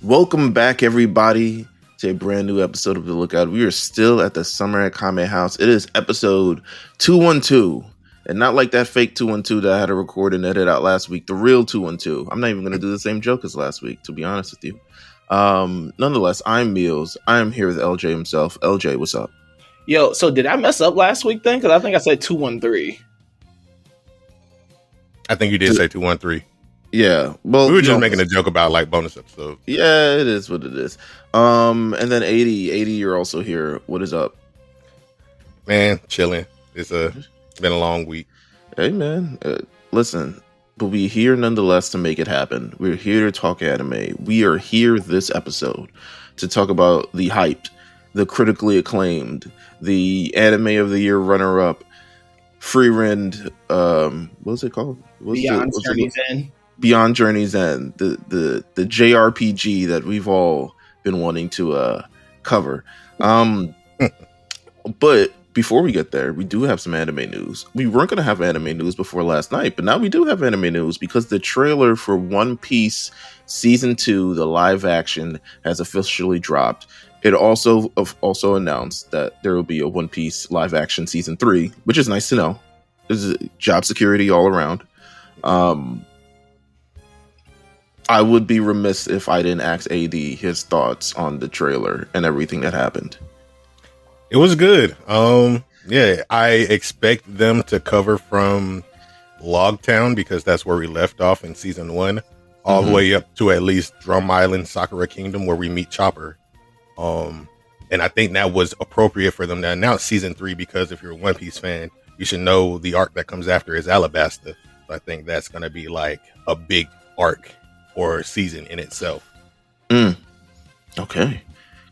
Welcome back, everybody, to a brand new episode of The Lookout. We are still at the Summer at Kame House. It is episode 212, and not like that fake 212 that I had to record and edit out last week. The real 212. I'm not even going to do the same joke as last week, to be honest with you. Nonetheless, I'm Meelz. I am here with LJ himself. LJ, what's up? Yo, so did I mess up last week then? Because I think I said 213. I think you did say 213. Yeah, well, we were just making a joke about like bonus episodes. Yeah, it is what it is. And then 80, you're also here. What is up? Man, chilling. It's been a long week. Hey, man, listen, but we're here nonetheless to make it happen. We're here to talk anime. We are here this episode to talk about the hyped, the critically acclaimed, the anime of the year runner-up, Frieren. What's it called? Beyond Journey's End. Beyond Journey's End, the JRPG that we've all been wanting to cover. But before we get there, we do have some anime news. We weren't going to have anime news before last night, but now we do have anime news because the trailer for One Piece Season 2, the live action, has officially dropped. It also announced that there will be a One Piece live action Season 3, which is nice to know. This is job security all around. I would be remiss if I didn't ask AD his thoughts on the trailer and everything that happened. It was good. Yeah, I expect them to cover from Logtown because that's where we left off in season 1, all the way up to at least Drum Island, Sakura Kingdom, where we meet Chopper. And I think that was appropriate for them to announce season 3 because if you're a One Piece fan, you should know the arc that comes after is Alabasta. So I think that's going to be like a big arc or season in itself. Okay,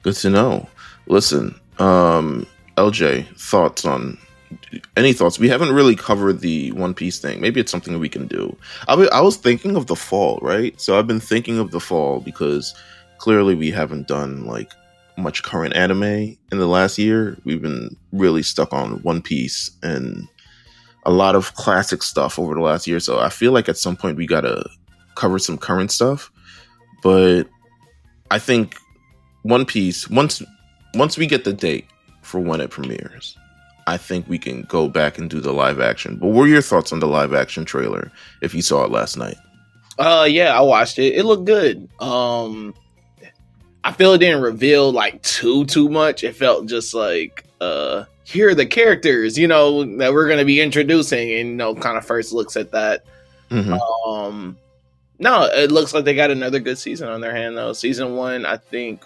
good to know. Listen, LJ, any thoughts? We haven't really covered the One Piece thing. Maybe it's something we can do. I was thinking of the fall, right? So I've been thinking of the fall because clearly we haven't done like much current anime in the last year. We've been really stuck on One Piece and a lot of classic stuff over the last year. So I feel like at some point we gotta cover some current stuff. But I think One Piece, once we get the date for when it premieres, I think we can go back and do the live action. But what were your thoughts on the live action trailer if you saw it last night? Yeah, I watched it. It looked good. I feel it didn't reveal like too much. It felt just like here are the characters, that we're gonna be introducing, and kind of first looks at that. No, it looks like they got another good season on their hand though. Season 1, I think,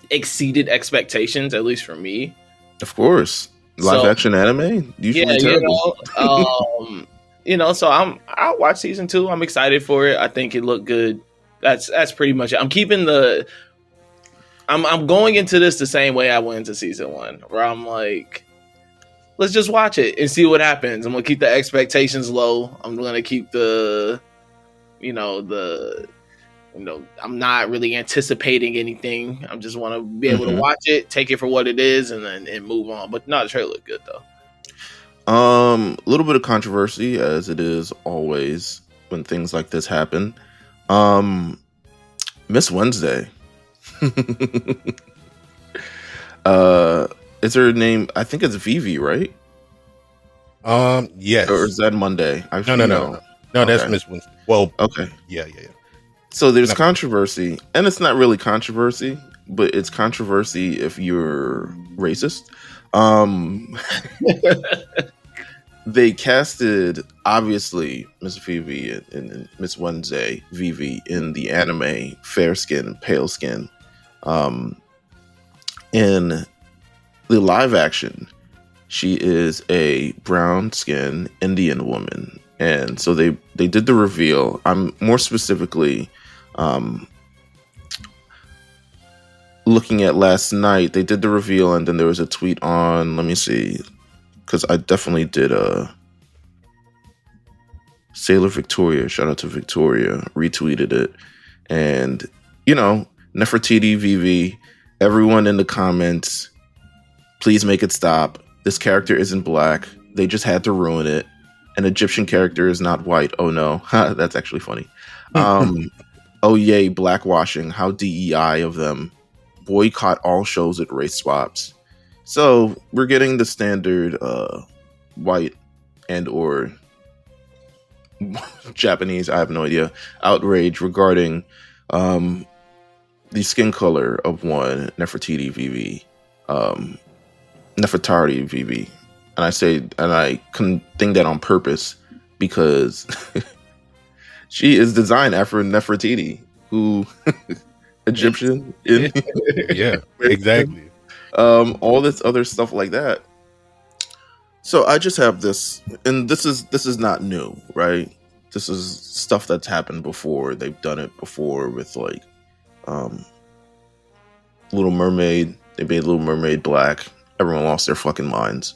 exceeded expectations, at least for me. Of course, live action anime. Usually terrible. So I'll watch season 2. I'm excited for it. I think it looked good. That's pretty much it. I'm going into this the same way I went into season 1, where I'm like, let's just watch it and see what happens. I'm gonna keep the expectations low. I'm gonna keep I'm not really anticipating anything. I just want to be able to watch it, take it for what it is, and move on. But no, the trailer looked good though. A little bit of controversy, as it is always when things like this happen. Miss Wednesday. Is her name? I think it's Vivi, right? Yes. Or is that Monday? No. Okay. That's Miss Wednesday. Well, okay. Yeah. So there's controversy, and it's not really controversy, but it's controversy if you're racist. They casted, obviously, Miss Vivi and Miss Wednesday, Vivi, in the anime fair skin, pale skin. In the live action, she is a brown skin Indian woman. And so they did the reveal. I'm more specifically looking at last night. They did the reveal, and then there was a tweet on, let me see, because I definitely did Sailor Victoria, shout out to Victoria, retweeted it. And, Nefertiti, Vivi, everyone in the comments, please make it stop. This character isn't black. They just had to ruin it. An Egyptian character is not white. Oh no, that's actually funny. Oh yay, blackwashing. How DEI of them. Boycott all shows at race swaps. So we're getting the standard white and or Japanese, I have no idea, outrage regarding the skin color of one Nefertiti VV, Nefertari VV, and I couldn't think that on purpose because she is designed after Nefertiti, who Egyptian in Yeah, exactly. all this other stuff like that. So I just have this, and this is not new, right? This is stuff that's happened before. They've done it before with like Little Mermaid. They made Little Mermaid black. Everyone lost their fucking minds.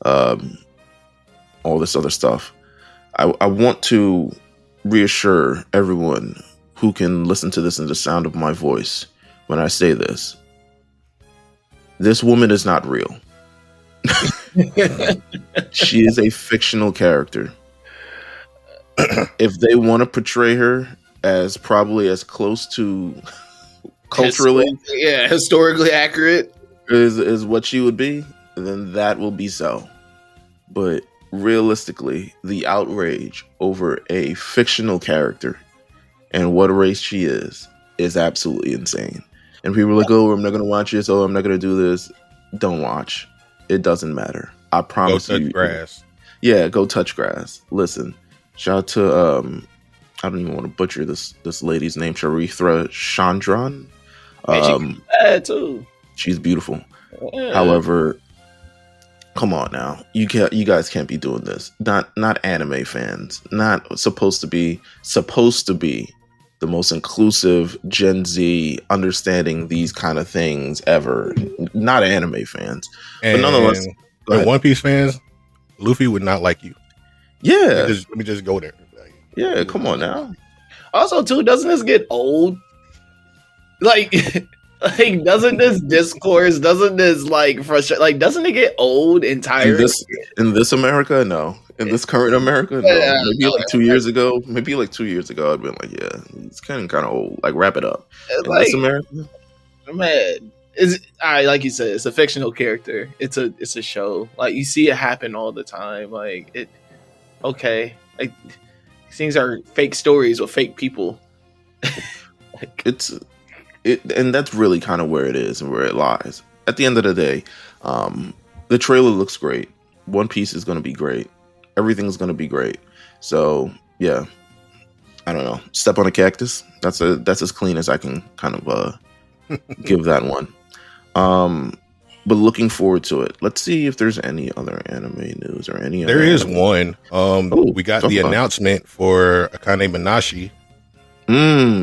All this other stuff. I want to reassure everyone who can listen to this in the sound of my voice when I say this. This woman is not real. She is a fictional character. If they want to portray her as probably as close to culturally, historically accurate is what she would be, then that will be so. But realistically, the outrage over a fictional character and what race she is absolutely insane. And people are like, "Oh, I'm not gonna watch this. Oh, I'm not gonna do this." Don't watch. It doesn't matter. I promise you. Go touch grass. Yeah, go touch grass. Listen, shout out to I don't even want to butcher this lady's name, Charithra Chandran. She's bad too. She's beautiful. Yeah. However, come on now, you guys can't be doing this. Not anime fans. Not supposed to be the most inclusive Gen Z understanding these kind of things ever. Not anime fans, And but nonetheless, One Piece fans, Luffy would not like you. Yeah, Let me just go there. Yeah, come on now. Also, too, doesn't this get old? Like, doesn't this discourse, doesn't this frustrate? Like, doesn't it get old entirely? In this America, no. In this current America, no. Yeah, maybe like 2 years ago, I'd been like, yeah, it's kind of old. Like, wrap it up. In this America, man, like you said, it's a fictional character. It's a show. Like, you see it happen all the time. Like, it. Okay, like these things are fake stories with fake people. and that's really kind of where it is and where it lies. At the end of the day, the trailer looks great. One Piece is going to be great. Everything's going to be great. So yeah, I don't know. Step on a cactus. That's as clean as I can kind of give that one. But looking forward to it. Let's see if there's any other anime news or any. There is one. We got the announcement for Akane Banashi.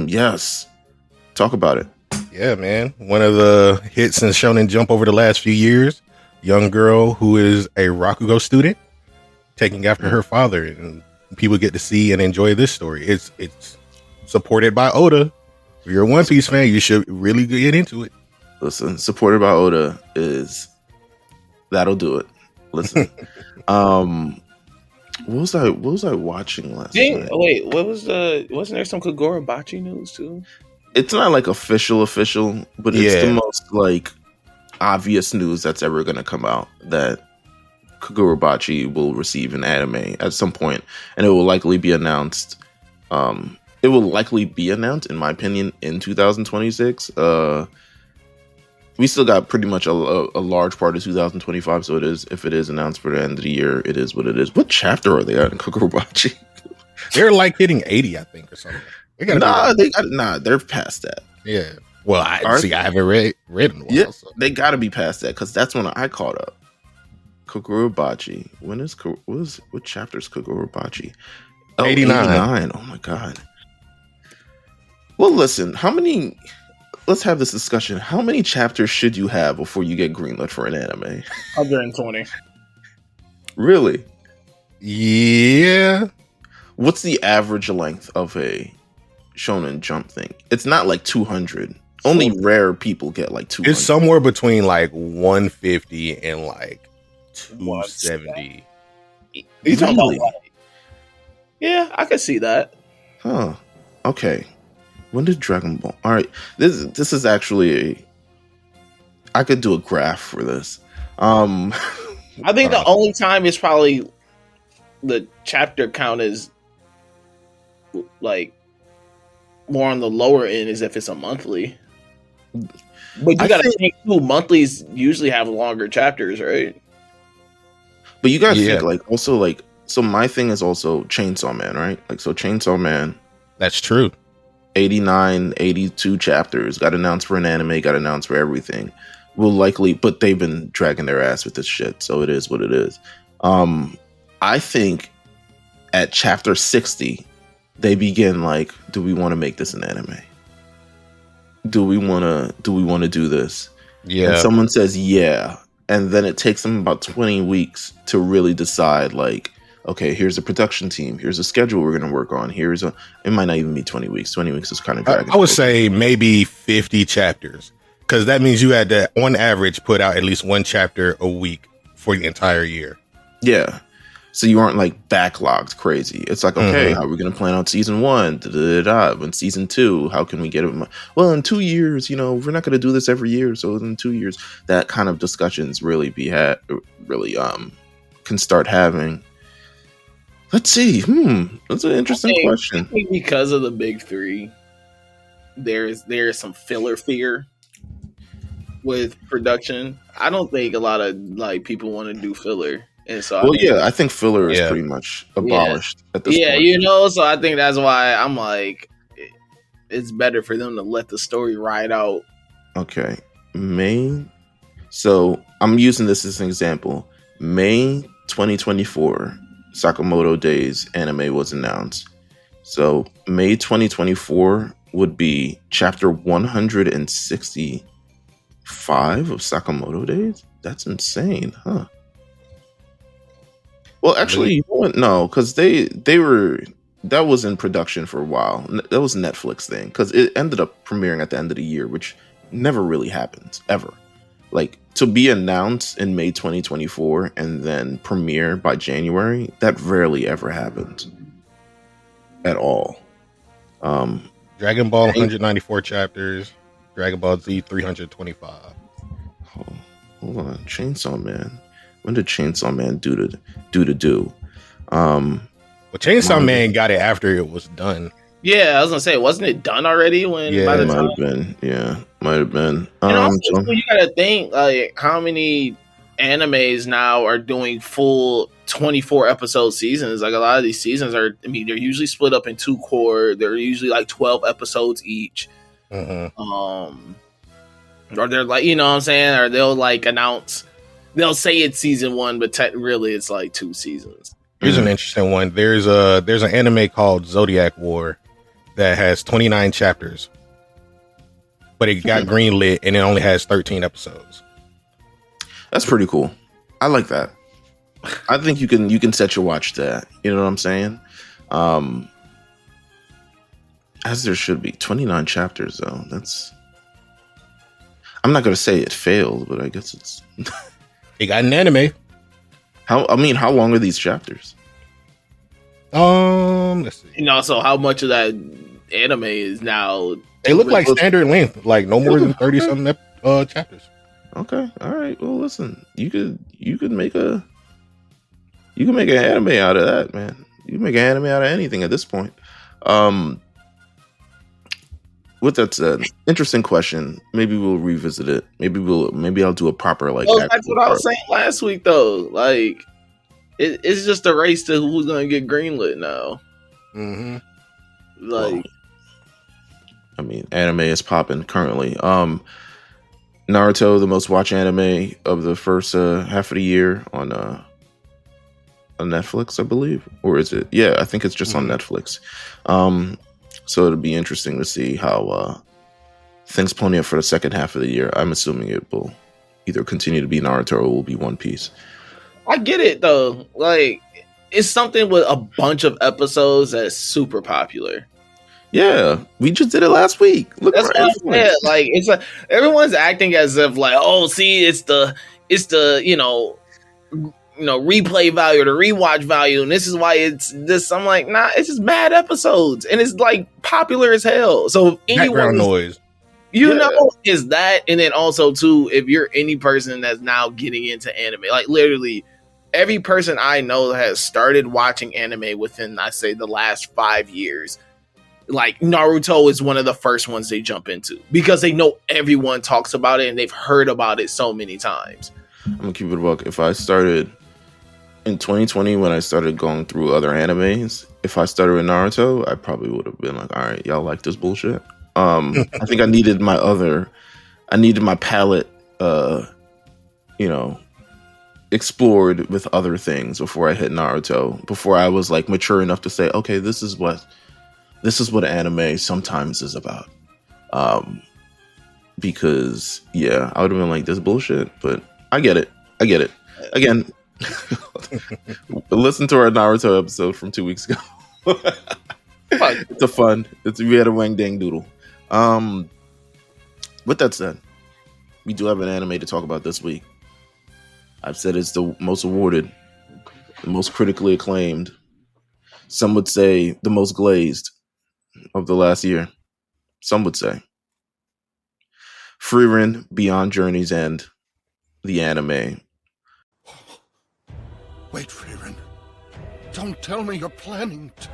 Yes. Talk about it. Yeah, man. One of the hits in Shonen Jump over the last few years. Young girl who is a Rakugo student, taking after her father, and people get to see and enjoy this story. It's supported by Oda. If you're a One Piece fan, you should really get into it. Listen, supported by Oda that'll do it. Listen, what was I watching last night? Wait, wasn't there some Kagura Bachi news too? It's not like official, but it's the most like obvious news that's ever going to come out that Kagura Bachi will receive an anime at some point, and it will likely be announced. It will likely be announced, in my opinion, in 2026. We still got pretty much a large part of 2025, so if it is announced for the end of the year, it is what it is. What chapter are they at in Kagura Bachi? They're like hitting 80, I think, or something. They're past that. Yeah. Well, I haven't read in a while. Yeah, so. They got to be past that because that's when I caught up. Kagura Bachi. What chapter is Kagura Bachi? 89. Oh my god. Well, listen. Let's have this discussion. How many chapters should you have before you get greenlit for an anime? 120. Really? Yeah. What's the average length of a Shonen Jump thing? It's not like 200. Only rare people get like 200. It's somewhere between like 150 and like 270. You talking about? Yeah, I can see that. Huh. Okay. When did Dragon Ball? All right, this is actually I could do a graph for this. I think the only time is probably the chapter count is like more on the lower end is if it's a monthly. But you gotta think too, monthlies usually have longer chapters, right? But you gotta think like also like so my thing is also Chainsaw Man, right? Like so Chainsaw Man. That's true. 89, 82 chapters got announced for an anime, got announced for everything. Will likely, but they've been dragging their ass with this shit, so it is what it is. I think at chapter 60, they begin like, do we want to make this an anime? Do we want to do this? Yeah. And someone says yeah, and then it takes them about 20 weeks to really decide like, okay, here's a production team, here's a schedule we're going to work on, it might not even be 20 weeks. 20 weeks is kind of dragging. I would say maybe 50 chapters. Because that means you had to, on average, put out at least one chapter a week for the entire year. Yeah. So you aren't like backlogged crazy. It's like, okay, how are we going to plan out season 1? When season 2, how can we get it? Well, in 2 years, we're not going to do this every year. So in 2 years, that kind of discussions really can start having. Let's see. That's an interesting question. I think because of the big three, there is some filler fear with production. I don't think a lot of like people want to do filler, and so I think filler is pretty much abolished at this point. So I think that's why I'm like, it's better for them to let the story ride out. Okay, May. So I'm using this as an example. May 2024, Sakamoto Days anime was announced. So May 2024 would be chapter 165 of Sakamoto Days. That's insane, huh? Well, actually, no, because they were that was in production for a while. That was a Netflix thing because it ended up premiering at the end of the year, which never really happens ever. Like to be announced in May 2024 and then premiere by January, that rarely ever happens at all. Dragon Ball 194 chapters. Dragon Ball Z 325. Hold on, Chainsaw Man. When did Chainsaw Man do? Well, Chainsaw Man got it after it was done. Yeah, I was gonna say, wasn't it done already? When by the time? Might have been. And also, you gotta think like how many animes now are doing full 24 episode seasons. Like a lot of these seasons are. I mean, they're usually split up in 2 core. They're usually like 12 episodes each. Or they're like, you know what I'm saying? Or they'll like announce, they'll say it's season 1, but really it's like 2 seasons. Here's an interesting one. There's an anime called Zodiac War that has 29 chapters, but it got greenlit and it only has 13 episodes. That's pretty cool. I like that. I think you can set your watch to that. You know what I'm saying? As there should be. 29 chapters though. I'm not gonna say it failed, but I guess it's It got an anime. How long are these chapters? Let's see. So how much of that anime is now? They look like standard length, like no more than 30 something chapters. Okay, all right. Well, listen, you could make an anime out of that, man. You can make an anime out of anything at this point. With that said, interesting question. Maybe we'll revisit it. Maybe I'll do a proper like. That's what I was saying last week, though. Like, it's just a race to who's gonna get greenlit now. Like, I mean, anime is popping currently. Naruto, the most watched anime of the first half of the year on Netflix, I believe, or is it? Yeah, I think it's just on Netflix. So it'll be interesting to see how things pony up for the second half of the year. I'm assuming it will either continue to be Naruto or will be One Piece. I get it though. Like, it's something with a bunch of episodes that's super popular. Yeah, we just did it last week. Look, that's what I said. Like, it's like everyone's acting as if like, oh, see, it's the replay value or the rewatch value, and this is why it's this. I'm like, nah, it's just mad episodes, and it's like popular as hell. So if anyone Background noise. is that, and then also too, if you're any person that's now getting into anime, like literally every person I know has started watching anime within, I say, the last 5 years. Like Naruto is one of the first ones they jump into because they know everyone talks about it and they've heard about it so many times. I'm gonna keep it a buck. If I started in 2020 when I started going through other animes, if I started with Naruto, I probably would have been like, all right, y'all like this bullshit. I think I needed my palette, explored with other things before I hit Naruto, before I was like mature enough to say, okay, this is what anime sometimes is about. Because yeah, I would have been like, this bullshit, but I get it. Again, listen to our Naruto episode from 2 weeks ago. We had a wang dang doodle. With that said, we do have an anime to talk about this week. I've said it's the most awarded, the most critically acclaimed. Some would say the most glazed of the last year. Some would say Frieren Beyond Journey's End, the anime. Wait, Frieren. Don't tell me you're planning to...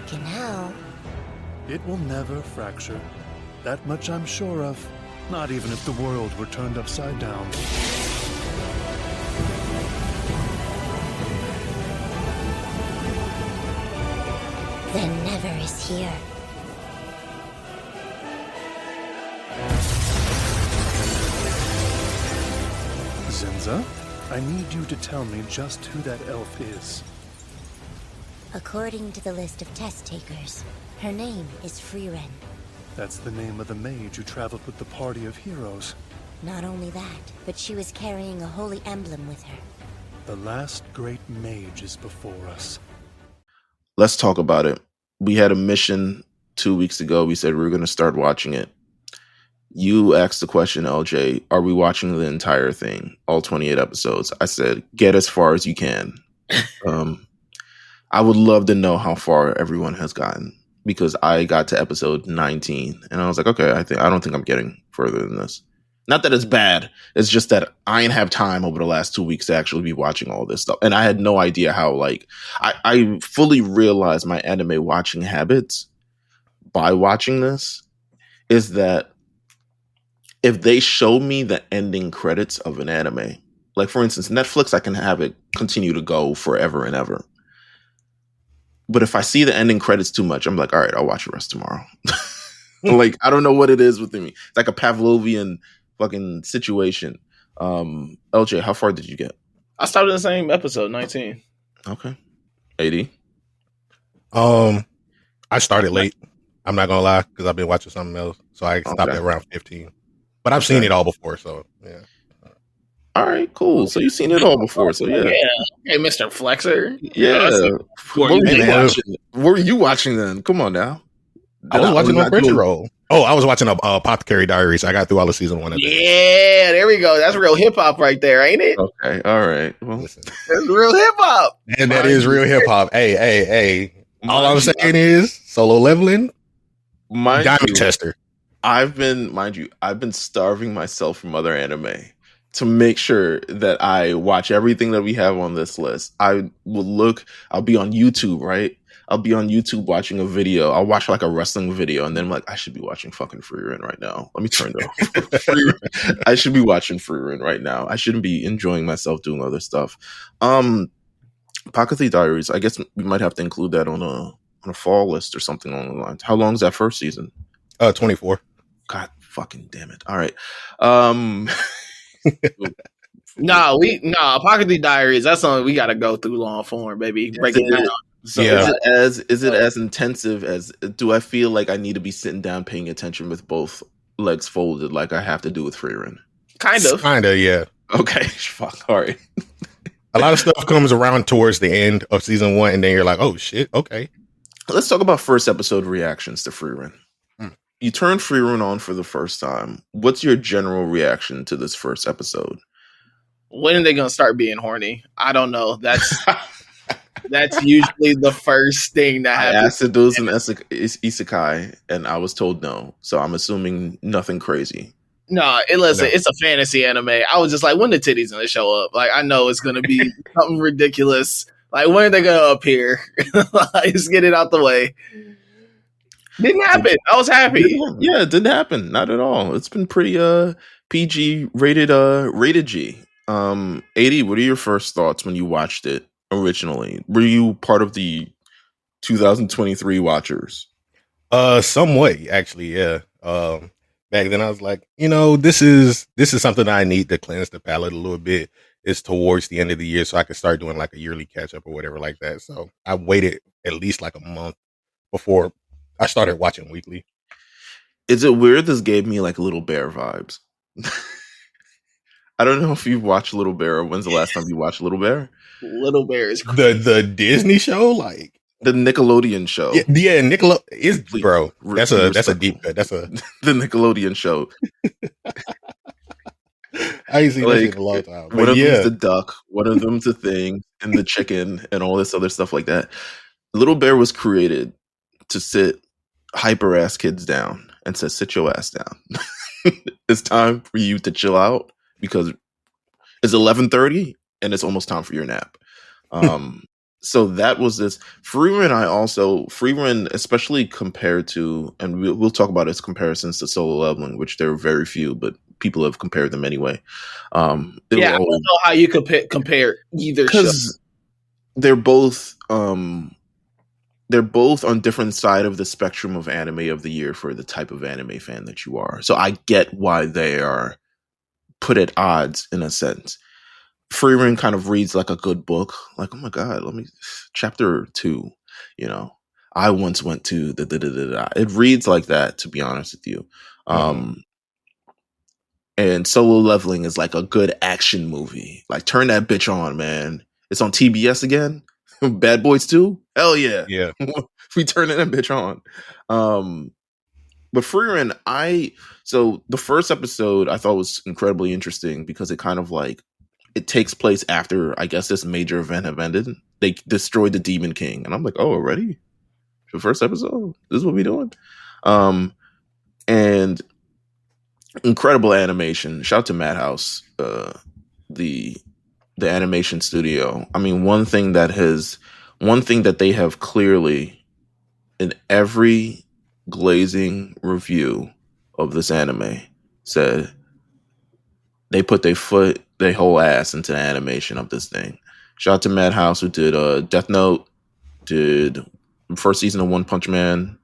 Genau. It will never fracture. That much I'm sure of. Not even if the world were turned upside down. The never is here. Zinza, I need you to tell me just who that elf is. According to the list of test takers, her name is Frieren. That's the name of the mage who traveled with the party of heroes. Not only that, but she was carrying a holy emblem with her. The last great mage is before us. Let's talk about it. We had a mission 2 weeks ago. We said we were going to start watching it. You asked the question, LJ, are we watching the entire thing, all 28 episodes? I said, get as far as you can. I would love to know how far everyone has gotten, because I got to episode 19 and I was like, okay, I don't think I'm getting further than this. Not that it's bad. It's just that I ain't have time over the last 2 weeks to actually be watching all this stuff. And I had no idea how, like, I fully realized my anime watching habits by watching this is that if they show me the ending credits of an anime, like for instance, Netflix, I can have it continue to go forever and ever. But if I see the ending credits too much, I'm like, all right, I'll watch the rest tomorrow. Like, I don't know what it is within me. It's like a Pavlovian fucking situation. LJ, how far did you get? I started the same episode, 19. Okay. 80. I started late. I'm not gonna lie, because I've been watching something else. So I stopped at around 15. But I've seen it all before, so yeah. All right, cool. So you've seen it all before, so yeah. Hey, Mr. Flexer. Yeah. What were you watching then? Come on now. I was watching on Crunchyroll. Oh, I was watching Apothecary Diaries. I got through all of season 1 of that. Yeah, there we go. That's real hip hop right there, ain't it? Okay, all right. Well, Listen. That's real hip hop. And that is real hip hop. Hey. All I'm saying is Solo Leveling, Diamond Tester. I've been starving myself from other anime to make sure that I watch everything that we have on this list. I'll be on YouTube, right? I'll be on YouTube watching a video. I'll watch like a wrestling video, and then I'm like, I should be watching fucking Frieren right now. Let me turn it off. I should be watching Frieren right now. I shouldn't be enjoying myself doing other stuff. Pocket Diaries, I guess we might have to include that on a fall list or something along the lines. How long is that first season? 24. God fucking damn it. All right. Pocket Diaries, that's something we gotta go through long form, baby. Break it down. So yeah. Is it as intensive as, do I feel like I need to be sitting down paying attention with both legs folded like I have to do with Frieren? Kind of, yeah. Okay, fuck, all right. A lot of stuff comes around towards the end of season 1, and then you're like, oh shit, okay. let's talk about first episode reactions to Frieren. Hmm. You turn Frieren on for the first time. What's your general reaction to this first episode? When are they gonna start being horny? I don't know. That's usually the first thing that I happens. asked if it was an isekai, and I was told no. So I'm assuming nothing crazy. No, listen, it's a fantasy anime. I was just like, when the titties gonna show up? Like, I know it's gonna be something ridiculous. Like, when are they gonna appear? Just get it out the way. Didn't happen. I was happy. Yeah, it didn't happen. Not at all. It's been pretty PG rated G. 80, what are your first thoughts when you watched it originally? Were you part of the 2023 watchers? Somewhat actually, yeah. Back then I was like, this is something I need to cleanse the palate a little bit. It's towards the end of the year, so I can start doing like a yearly catch up or whatever like that. So I waited at least like a month before I started watching weekly. Is it weird? This gave me like Little Bear vibes. I don't know if you've watched Little Bear. When's the last time you watched Little Bear? Little Bear is crazy. The Disney show, like the Nickelodeon show. Yeah, is bro. That's a deep cut. That's a the Nickelodeon show. I ain't seen that shit in a long time. One of them's the duck, one of them's the thing, and the chicken, and all this other stuff like that. Little Bear was created to sit hyper ass kids down and says, "Sit your ass down. It's time for you to chill out because it's 11:30 and it's almost time for your nap." So that was this. Frieren, especially compared to, and we'll talk about its comparisons to Solo Leveling, which there are very few, but people have compared them anyway. I don't know how you compare either show. Because they're both on different side of the spectrum of anime of the year for the type of anime fan that you are. So I get why they are put at odds in a sense. Frieren kind of reads like a good book. Like, oh my God, chapter 2, I once went to It reads like that, to be honest with you. And Solo Leveling is like a good action movie. Like, turn that bitch on, man. It's on TBS again. Bad Boys 2? Hell yeah. Yeah. We turning that bitch on. But Frieren, so the first episode I thought was incredibly interesting because it kind of like, it takes place after, I guess, this major event have ended. They destroyed the Demon King. And I'm like, oh, already? The first episode? This is what we doing? And incredible animation. Shout out to Madhouse, the animation studio. I mean, one thing that they have clearly in every glazing review of this anime said they put their whole ass into the animation of this thing. Shout out to Madhouse, who did Death Note, did first season of One Punch Man.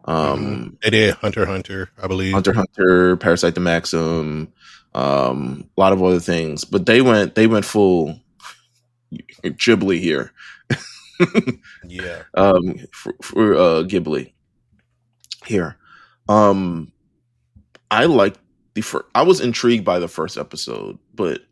They did Hunter x Hunter, I believe. Hunter x Hunter, Parasite the Maxim, a lot of other things. But they went full Ghibli here. Yeah. For Ghibli here. I was intrigued by the first episode, but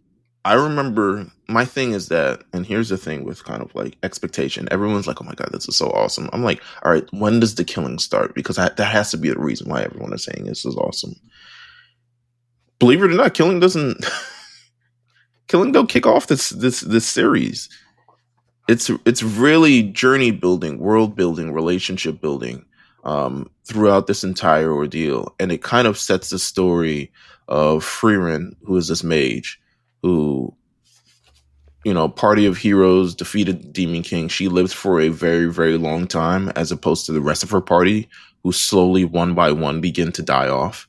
I remember my thing is that, and here's the thing with kind of like expectation. Everyone's like, oh my God, this is so awesome. I'm like, all right, when does the killing start? Because that has to be the reason why everyone is saying this is awesome. Believe it or not, killing don't kick off this series. It's really journey building, world building, relationship building throughout this entire ordeal. And it kind of sets the story of Frieren, who is this mage, who, party of heroes defeated Demon King. She lived for a very, very long time, as opposed to the rest of her party, who slowly, one by one, begin to die off.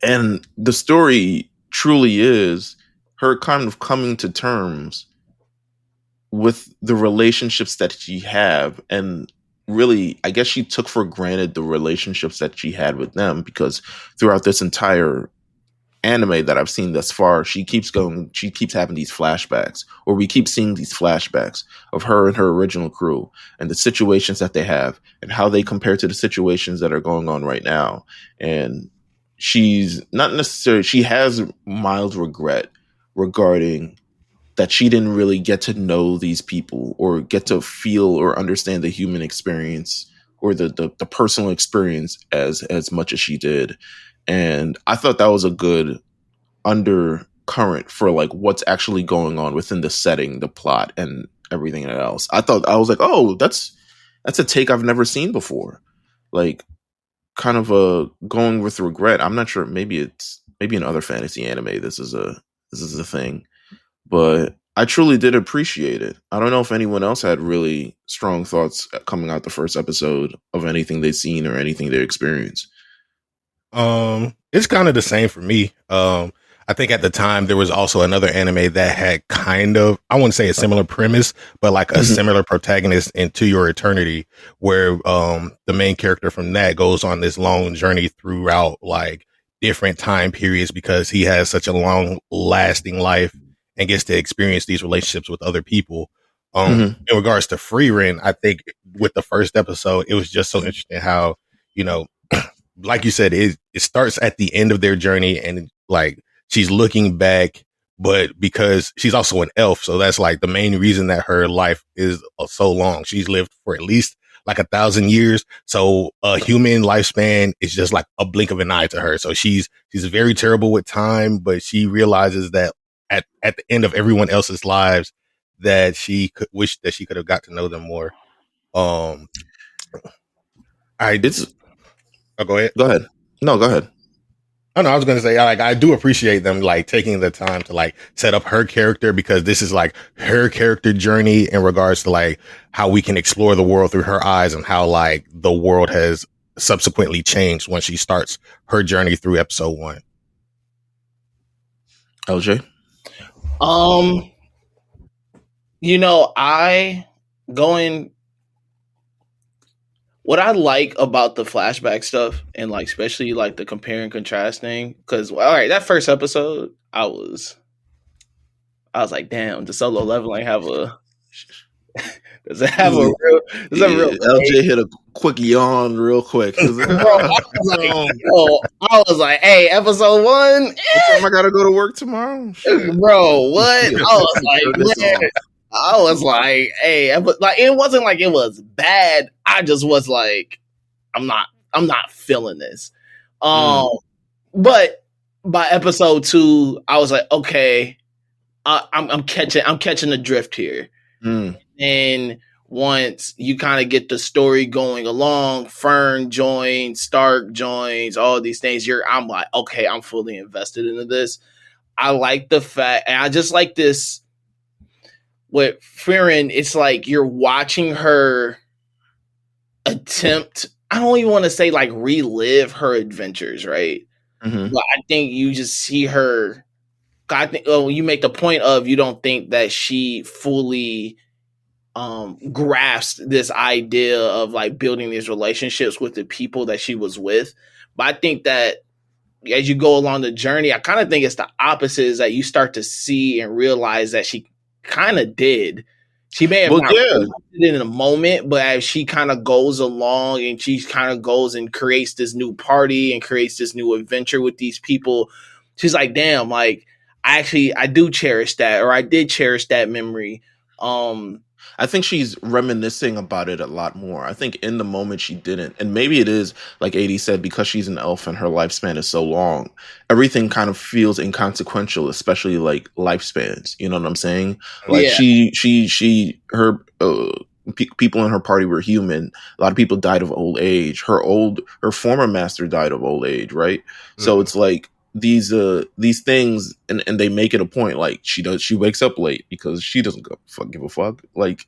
And the story truly is her kind of coming to terms with the relationships that she have, and really, I guess she took for granted the relationships that she had with them, because throughout this entire anime that I've seen thus far, she keeps having these flashbacks, or we keep seeing these flashbacks of her and her original crew and the situations that they have and how they compare to the situations that are going on right now. And she has mild regret regarding that she didn't really get to know these people or get to feel or understand the human experience or the personal experience as much as she did. And I thought that was a good undercurrent for like what's actually going on within the setting, the plot, and everything else. I was like, oh, that's a take I've never seen before. Like, kind of a going with regret. I'm not sure. Maybe in other fantasy anime this is a thing, but I truly did appreciate it. I don't know if anyone else had really strong thoughts coming out the first episode of anything they've seen or anything they experienced. It's kind of the same for me. I think at the time there was also another anime that had kind of, I wouldn't say a similar premise, but like a similar protagonist in To Your Eternity, where the main character from that goes on this long journey throughout like different time periods because he has such a long lasting life and gets to experience these relationships with other people. In regards to Frieren, I think with the first episode, it was just so interesting how, you know, like you said, it starts at the end of their journey and like she's looking back, but because she's also an elf. So that's like the main reason that her life is so long. She's lived for at least like 1,000 years. So a human lifespan is just like a blink of an eye to her. So she's very terrible with time, but she realizes that at the end of everyone else's lives that she could wish that she could have got to know them more. Go ahead. Go ahead. No, go ahead. Oh no, I was going to say, like, I do appreciate them like taking the time to like set up her character because this is like her character journey in regards to like how we can explore the world through her eyes and how like the world has subsequently changed when she starts her journey through episode 1. LJ? You know, what I like about the flashback stuff and like especially like the compare and contrast thing, because all right, that first episode, I was like, damn, the solo leveling have a does it have a real LJ hit a quick yawn real quick. Bro, I was like, hey, episode 1. What time I gotta go to work tomorrow? Bro, what? I was like, hey, but like it wasn't like it was bad. I just was like, I'm not feeling this. But by episode 2, I was like, okay, I'm catching the drift here. And once you kind of get the story going along, Fern joins, Stark joins, all these things, I'm like, okay, I'm fully invested into this. I like the fact, and I just like this with Frieren. It's like you're watching her attempt, I don't even want to say like relive her adventures, right? But I think you just see her. I think you make the point of you don't think that she fully grasped this idea of like building these relationships with the people that she was with. But I think that as you go along the journey, I kind of think it's the opposite, is that you start to see and realize that she kind of did. She may have not realized it in a moment, but as she kind of goes along and she kind of goes and creates this new party and creates this new adventure with these people, she's like, damn, like I do cherish that, or I did cherish that memory. I think she's reminiscing about it a lot more. I think in the moment she didn't. And maybe it is, like AD said, because she's an elf and her lifespan is so long, everything kind of feels inconsequential, especially like lifespans. You know what I'm saying? Like her people in her party were human. A lot of people died of old age. Her former master died of old age, right? So it's like these things, and they make it a point, like she wakes up late because she doesn't give a fuck. Like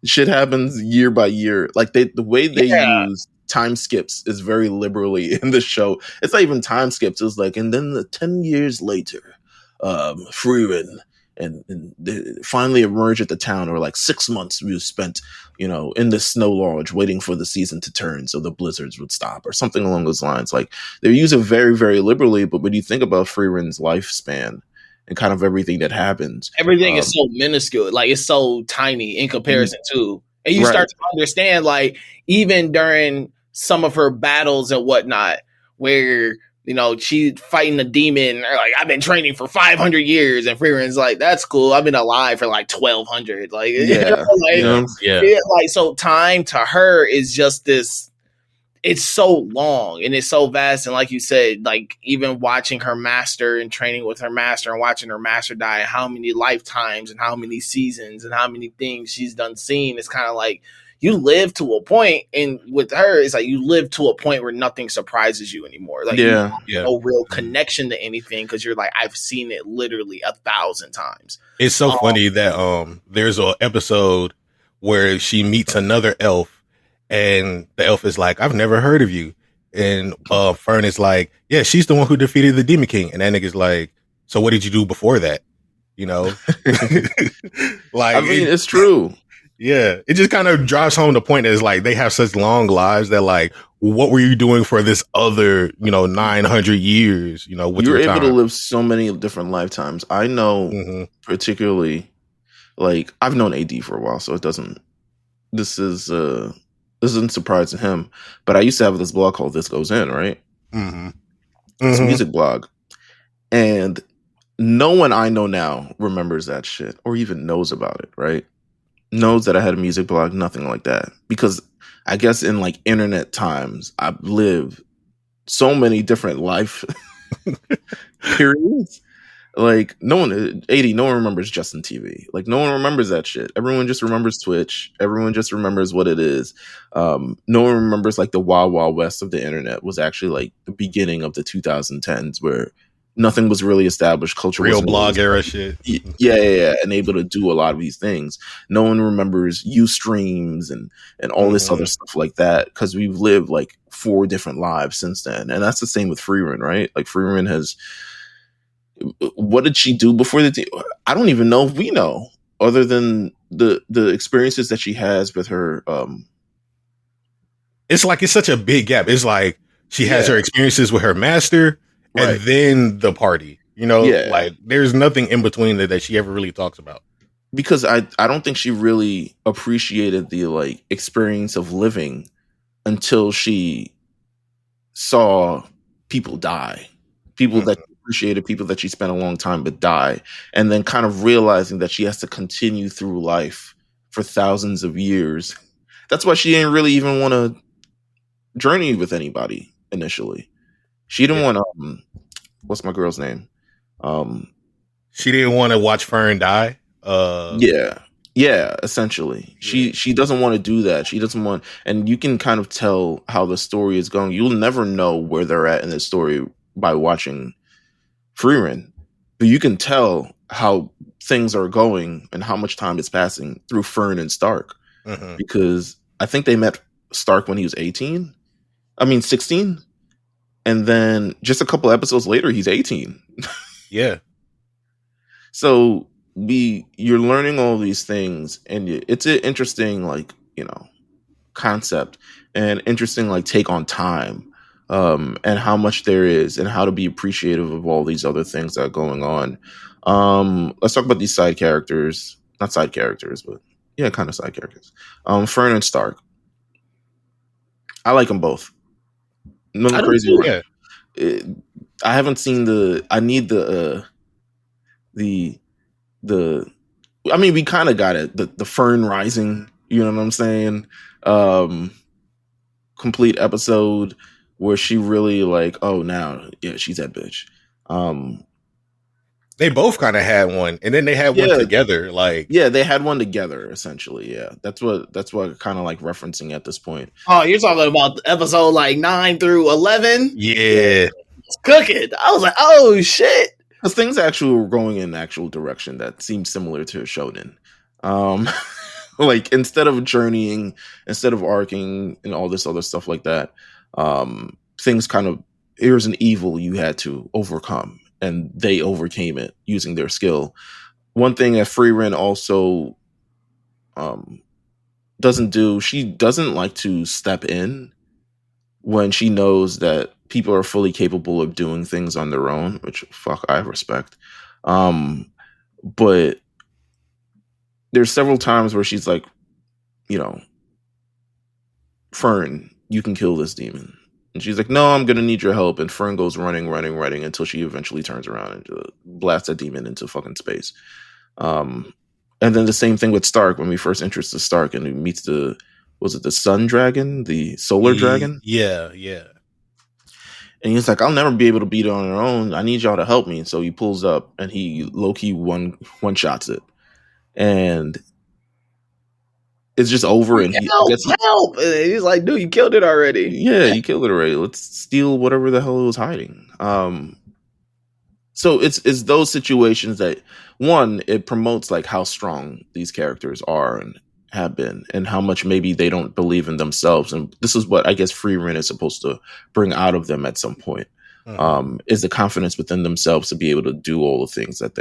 shit happens year by year. Like the way they use time skips is very liberally in the show. It's not even time skips. It's like, and then 10 years later, Frieren and they finally emerge at the town, or like 6 months we spent, in the snow lodge waiting for the season to turn so the blizzards would stop, or something along those lines. Like they use it very, very liberally, but when you think about Frieren's lifespan and kind of everything that happens, everything is so minuscule, like it's so tiny in comparison to, and you start to understand, like even during some of her battles and whatnot, where you know, she fighting a demon. Like, I've been training for 500 years, and Frieren's like, that's cool. I've been alive for like 1200. Like, Yeah, like, you know, yeah, like, so time to her is just this. It's so long and it's so vast, and like you said, like even watching her master and training with her master and watching her master die, and how many lifetimes and how many seasons and how many things she's done seen, it's kind of like you live to a point, and with her, it's like you live to a point where nothing surprises you anymore. Like, you have no real connection to anything because you're like, I've seen it literally 1,000 times. It's so funny that there's an episode where she meets another elf, and the elf is like, I've never heard of you. And Fern is like, yeah, she's the one who defeated the Demon King. And that nigga's like, so what did you do before that? You know? Like, I mean, it's true. Yeah. It just kind of drives home the point that is like, they have such long lives that like, what were you doing for this other, 900 years, with You're your able time? to live so many different lifetimes. I know particularly, like, I've known AD for a while, so this isn't surprising him, but I used to have this blog called This Goes In, right? It's a music blog. And no one I know now remembers that shit or even knows about it, right? Knows that I had a music blog, nothing like that. Because I guess in like internet times, I've lived so many different life periods. Like, no one remembers Justin TV. Like, no one remembers that shit. Everyone just remembers Twitch. Everyone just remembers what it is. No one remembers like the Wild Wild West of the internet was actually like the beginning of the 2010s where nothing was really established. Culture Real wasn't blog really era shit. Yeah. And able to do a lot of these things. No one remembers Ustreams and all this other stuff like that because we've lived like 4 different lives since then. And that's the same with Frieren, right? Like, Frieren has... What did she do before I don't even know if we know, other than the experiences that she has with her. It's like, it's such a big gap. It's like she has her experiences with her master and then the party, like there's nothing in between that she ever really talks about. Because I don't think she really appreciated the like experience of living until she saw people die, people that appreciated, people that she spent a long time but die, and then kind of realizing that she has to continue through life for thousands of years. That's why she didn't really even want to journey with anybody initially. She didn't want to what's my girl's name? She didn't want to watch Fern die. Essentially. She doesn't want to do that. She doesn't want, and you can kind of tell how the story is going. You'll never know where they're at in the story by watching Frieren, but you can tell how things are going and how much time is passing through Fern and Stark, because I think they met Stark when he was 16, and then just a couple episodes later he's 18. Yeah. So you're learning all these things, and it's an interesting concept and interesting take on time. And how much there is, and how to be appreciative of all these other things that are going on. Let's talk about these side characters. Not side characters, but yeah, kind of side characters. Fern and Stark. I like them both. Nothing crazy. I haven't seen I need the. I mean, we kind of got it. The Fern Rising. You know what I'm saying? Complete episode where she really she's that bitch. They both kind of had one, and then they had one together. They had one together essentially. Yeah, that's what kind of referencing at this point. Oh, you're talking about episode 9 through 11? Yeah, it's cooking. I was like, oh shit, because things actually were going in actual direction that seemed similar to Shonen. Instead of journeying, instead of arcing and all this other stuff like that, things kind of, here's an evil you had to overcome, and they overcame it using their skill. One thing that Frieren also doesn't do, she doesn't like to step in when she knows that people are fully capable of doing things on their own, which I respect. But there's several times where she's like, Fern, you can kill this demon. And she's like, no, I'm going to need your help. And Fern goes running until she eventually turns around and blasts that demon into fucking space. And then the same thing with Stark when we first introduced Stark and he meets was it the Sun Dragon, the Solar Dragon? Yeah. And he's like, I'll never be able to beat it on our own. I need y'all to help me. And so he pulls up and he low-key one shots it. And it's just over. And help! And he's like, dude, you killed it already. Yeah, you killed it already. Let's steal whatever the hell it was hiding. So it's those situations that, one, it promotes like how strong these characters are and have been, and how much maybe they don't believe in themselves. And this is what I guess Frieren is supposed to bring out of them at some point, is the confidence within themselves to be able to do all the things that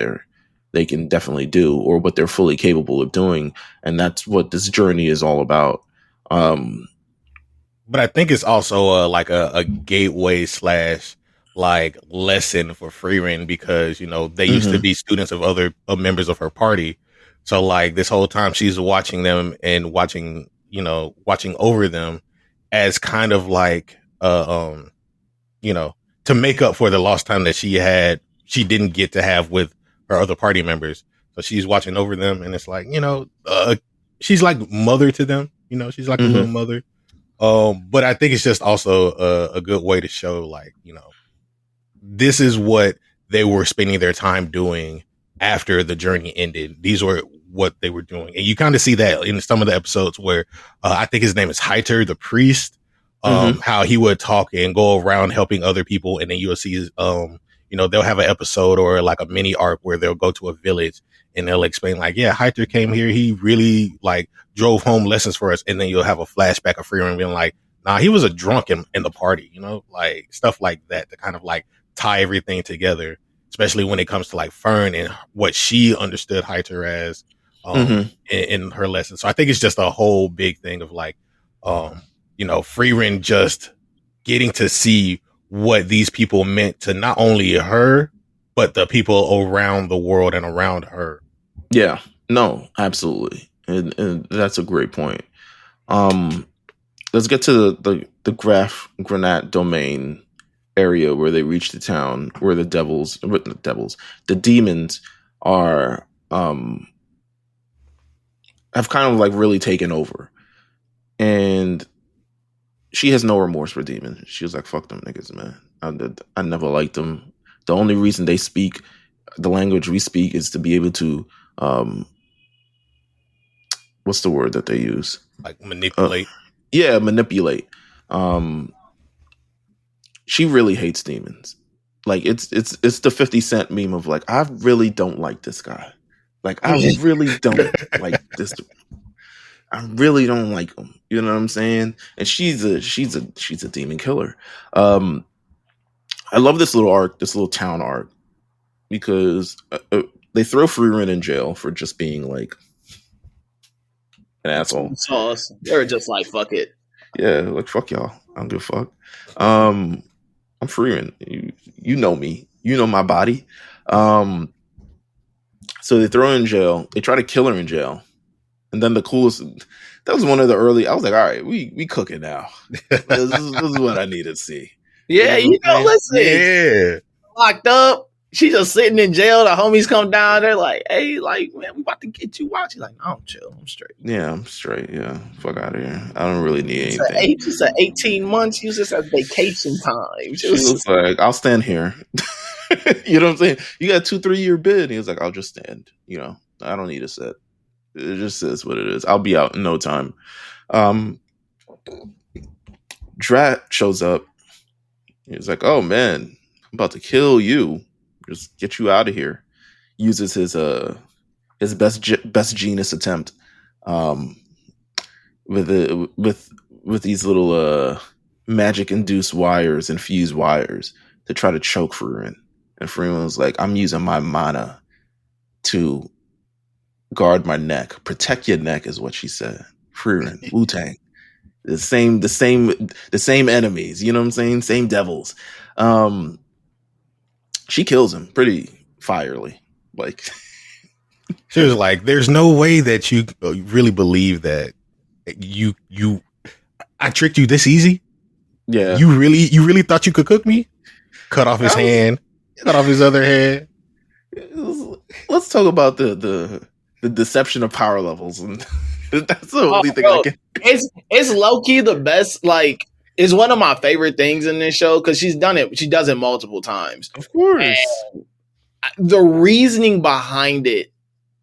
they can definitely do, or what they're fully capable of doing. And that's what this journey is all about. But I think it's also like a gateway / like lesson for Frieren, because they used to be students of other members of her party. So like this whole time she's watching them and watching over them as kind of like to make up for the lost time that she didn't get to have with her other party members. So she's watching over them, and it's like she's like mother to them. She's like a little mother. But I think it's just also a good way to show like this is what they were spending their time doing after the journey ended. These were what they were doing. And you kind of see that in some of the episodes where I think his name is Heiter, the priest, how he would talk and go around helping other people. And then you'll see, they'll have an episode or like a mini arc where they'll go to a village and they'll explain like, yeah, Heiter came here. He really like drove home lessons for us. And then you'll have a flashback of Frieren being like, nah, he was a drunk in the party, like stuff like that to kind of like tie everything together, especially when it comes to like Fern and what she understood Heiter as in her lesson. So I think it's just a whole big thing of like, Frieren just getting to see what these people meant to not only her, but the people around the world and around her. Yeah, no, absolutely. And that's a great point. Let's get to the Granat domain area where they reach the town where the demons are have kind of like really taken over, and she has no remorse for demons. She was like, fuck them niggas, man. I never liked them. The only reason they speak the language we speak is to be able to what's the word that they use, like manipulate. Manipulate. She really hates demons. Like it's the 50 Cent meme of like, I really don't like this guy. Like I really don't like this. I really don't like him. You know what I'm saying? And she's a demon killer. I love this little arc, this little town arc, because they throw Frieren in jail for just being like an asshole. Sauce. They were just like, fuck it. Yeah, like fuck y'all. I don't give a fuck. I'm Frieren. You know me. You know my body. So they throw her in jail. They try to kill her in jail. And then that was one of the early, I was like, all right, we cooking now. This is what I need to see. Yeah, listen. Yeah. Locked up. She just sitting in jail. The homies come down. They're like, hey, like, man, we about to get you out. She's like, no, I'm chill. I'm straight. Yeah, I'm straight. Yeah. Fuck out of here. I don't really need anything. She said 18 months. She was just at vacation time. She was like, I'll stand here. You know what I'm saying? You got a 2-3 year bid. He was like, I'll just stand. I don't need a set. It just is what it is. I'll be out in no time. Drat shows up. He's like, oh man, I'm about to kill you. Just get you out of here. Uses his best genius attempt with these little magic induced wires and fused wires to try to choke Frieren. And Frieren was like, I'm using my mana to guard my neck. Protect your neck is what she said. Frieren, Wu-Tang. The same enemies, you know what I'm saying? Same devils. She kills him pretty firely. Like she was like, there's no way that you really believe that I tricked you this easy. Yeah. You really thought you could cook me? Cut off his hand, cut off his other hand. Let's talk about the deception of power levels, and that's the only thing I can. It's low key the best. Like, it's one of my favorite things in this show because she's done it. She does it multiple times. Of course, and the reasoning behind it,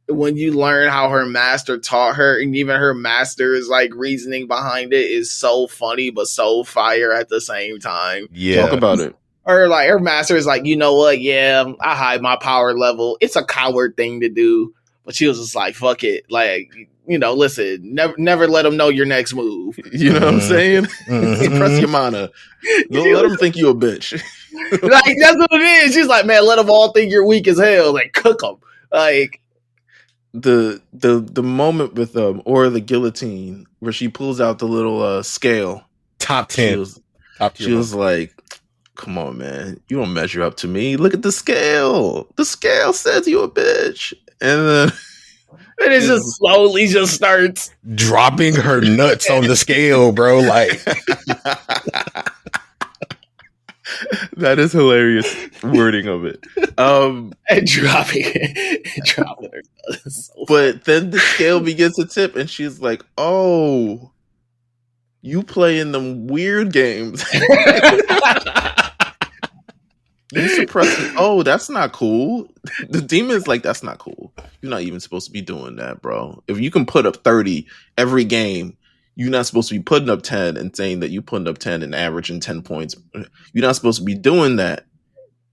when you learn how her master taught her, and even her master's like reasoning behind it, is so funny but so fire at the same time. Yeah, talk about it. Or like her master is like, you know what? Yeah, I hide my power level. It's a coward thing to do, but she was just like, fuck it. Like, you know, listen, never let them know your next move. You know what I'm saying? Suppress your mana. Don't let them think you a bitch. Like, that's what it is. She's like, man, let them all think you're weak as hell. Like, cook them. Like, the moment with or the guillotine where she pulls out the little scale. Top 10. She was like, come on, man, you don't measure up to me. Look at the scale. The scale says you a bitch. And then it just slowly just starts dropping her nuts on the scale, bro. Like, that is hilarious wording of it. And dropping her. So but then the scale begins to tip, and she's like, "Oh, you playing them weird games." You suppress it. Oh, that's not cool. The demon's like, that's not cool. You're not even supposed to be doing that, bro. If you can put up 30 every game, you're not supposed to be putting up 10 and saying that you're putting up 10 and averaging 10 points. You're not supposed to be doing that.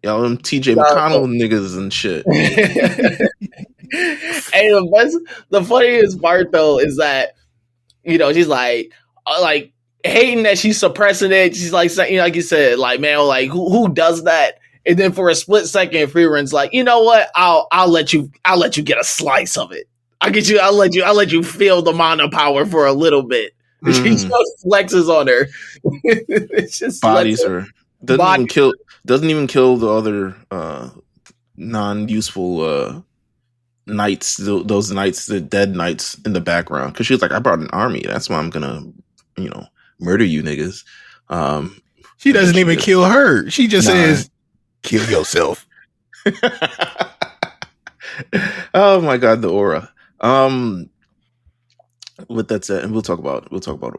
Y'all them TJ McConnell niggas and shit. Hey, the funniest part though is that, you know, she's like hating that she's suppressing it. She's like, you know, like you said, like, man, like who does that? And then for a split second, Frieren's like, you know what? I'll let you get a slice of it. I'll let you feel the mana power for a little bit. She just flexes on her. It's just bodies her. Doesn't even kill the other non-useful knights. Those knights, the dead knights in the background. Because she's like, I brought an army. That's why I'm gonna, you know, murder you niggas. She doesn't even kill her. She just says, kill yourself. Oh my god, the aura. With that said, and we'll talk about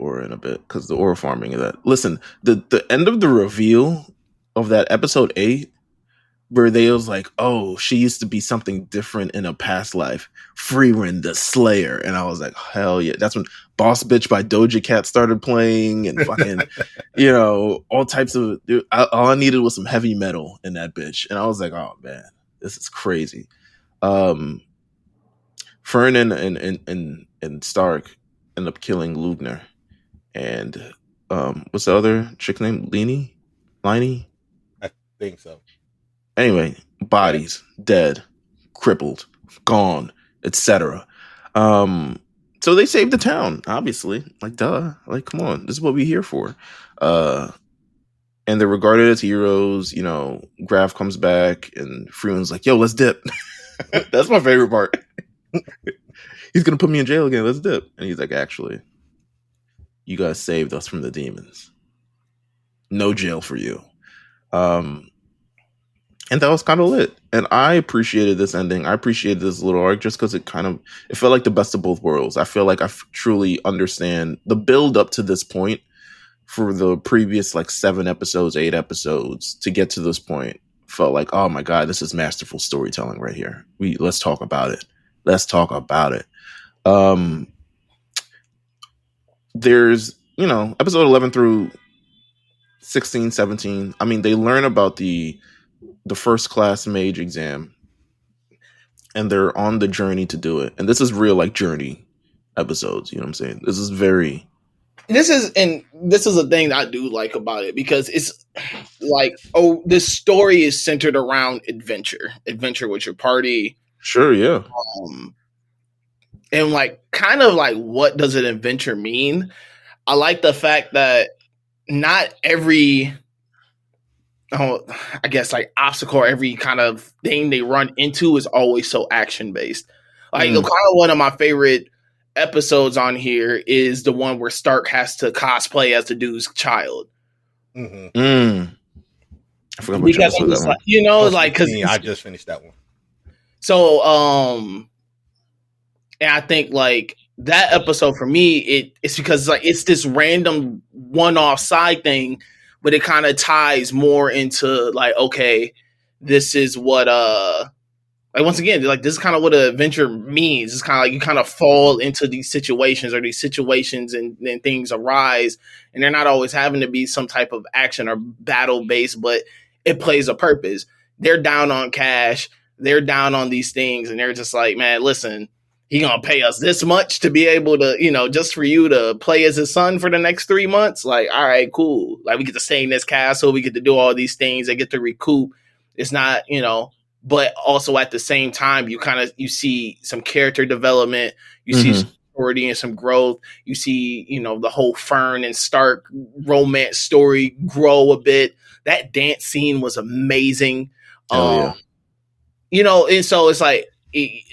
aura in a bit, because the aura farming of that. Listen, the end of the reveal of that episode 8, where they was like, oh, she used to be something different in a past life, Frieren the Slayer, and I was like, hell yeah. That's when Boss Bitch by Doja Cat started playing, and fucking, you know, all types of, all I needed was some heavy metal in that bitch, and I was like, oh man, this is crazy. Fern and Stark end up killing Lugner, and what's the other chick named? Liney? I think so. Anyway, bodies, dead, crippled, gone, etc. So they saved the town, obviously. Like, duh. Like, come on, this is what we're here for. And they're regarded as heroes. You know, Graf comes back, and Frieren's like, yo, let's dip. That's my favorite part. He's gonna put me in jail again. Let's dip. And he's like, actually, you guys saved us from the demons. No jail for you. And that was kind of lit. And I appreciated this ending. I appreciated this little arc just because it felt like the best of both worlds. I feel like I truly understand the build up to this point for the previous like 7 episodes, 8 episodes to get to this point. Felt like, oh my God, this is masterful storytelling right here. Let's talk about it. There's, you know, episode 11 through 16, 17. I mean, they learn about the first class mage exam, and they're on the journey to do it. And this is real like journey episodes. You know what I'm saying? This is a thing that I do like about it, because it's like, oh, this story is centered around adventure with your party. Sure. Yeah. And like, kind of like, what does an adventure mean? I like the fact that not every, I guess like obstacle or every kind of thing they run into is always so action based. Like kind of one of my favorite episodes on here is the one where Stark has to cosplay as the dude's child. Mm-hmm. I forgot what because I'm episode that just like, one. like, because I just finished that one. so and I think like that episode for me, it's because like it's this random one-off side thing, but it kind of ties more into like, okay, this is what like once again, like this is kind of what an adventure means. It's kind of like you kind of fall into these situations, or these situations and things arise, and they're not always having to be some type of action or battle based, but it plays a purpose. They're down on cash, they're down on these things, and they're just like, man, listen, he gonna pay us this much to be able to, just for you to play as his son for the next 3 months. Like, all right, cool. Like we get to stay in this castle, we get to do all these things, they get to recoup. It's not, but also at the same time, you see some character development, you see some maturity and some growth. You see, the whole Fern and Stark romance story grow a bit. That dance scene was amazing. Hell And so it's like,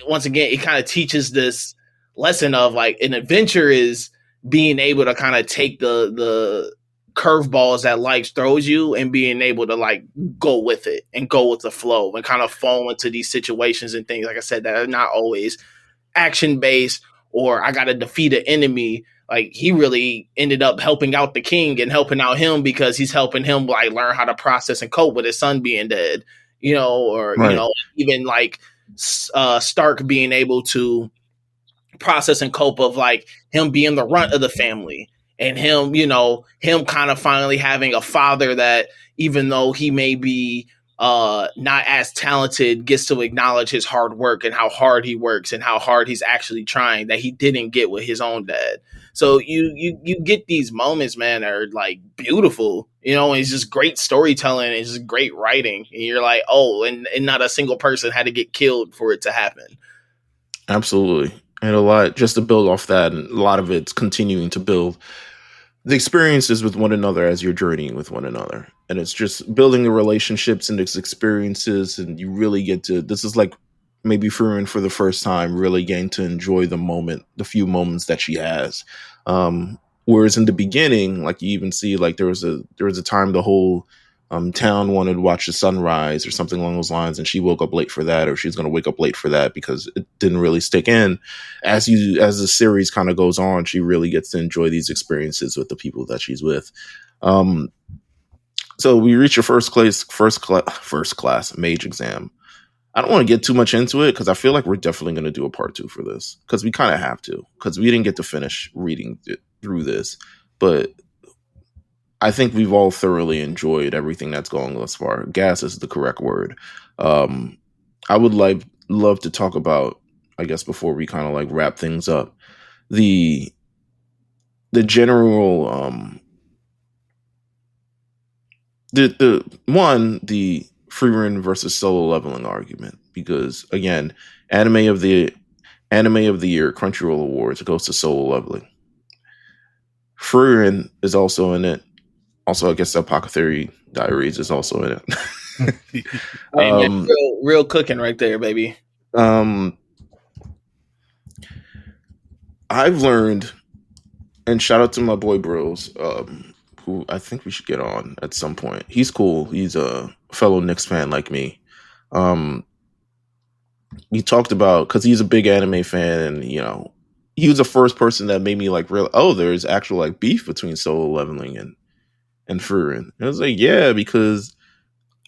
once again, it kind of teaches this lesson of like an adventure is being able to kind of take the curveballs that life throws you and being able to like go with it and go with the flow and kind of fall into these situations and things, like I said, that are not always action based, or I got to defeat an enemy. Like he really ended up helping out the king and helping out him because he's helping him like learn how to process and cope with his son being dead, or, Right. Even like Stark being able to process and cope of like him being the runt of the family, and him, him kind of finally having a father that, even though he may be not as talented, gets to acknowledge his hard work and how hard he works and how hard he's actually trying, that he didn't get with his own dad. So you get these moments, man, that are like beautiful, and it's just great storytelling and it's just great writing. And you're like, oh, and not a single person had to get killed for it to happen. Absolutely. And a lot, just to build off that, and a lot of it's continuing to build the experiences with one another as you're journeying with one another. And it's just building the relationships and its experiences. And you really get to, this is like maybe Frieren for the first time, really getting to enjoy the few moments that she has. Whereas in the beginning, like you even see, like there was a time the whole town wanted to watch the sunrise or something along those lines, and she woke up late for that, or she's going to wake up late for that because it didn't really stick in. As the series kind of goes on, she really gets to enjoy these experiences with the people that she's with. So we reach your first class mage exam. I don't want to get too much into it because I feel like we're definitely going to do a part 2 for this, because we kind of have to, because we didn't get to finish reading through this. But I think we've all thoroughly enjoyed everything that's going thus far. Gas is the correct word. I would love to talk about, I guess, before we kind of like wrap things up, the general the Frieren versus solo leveling argument, because again, anime of the year Crunchyroll Awards goes to solo leveling. Frieren is also in it. Also, I guess Apothecary Diaries is also in it. Hey, man, real cooking right there, baby. I've learned, and shout out to my boy Bros, who I think we should get on at some point. He's cool. He's a fellow Knicks fan like me. He talked about, because he's a big anime fan, and he was the first person that made me like real. Oh, there's actual like beef between solo leveling and Frieren. And I was like, yeah, because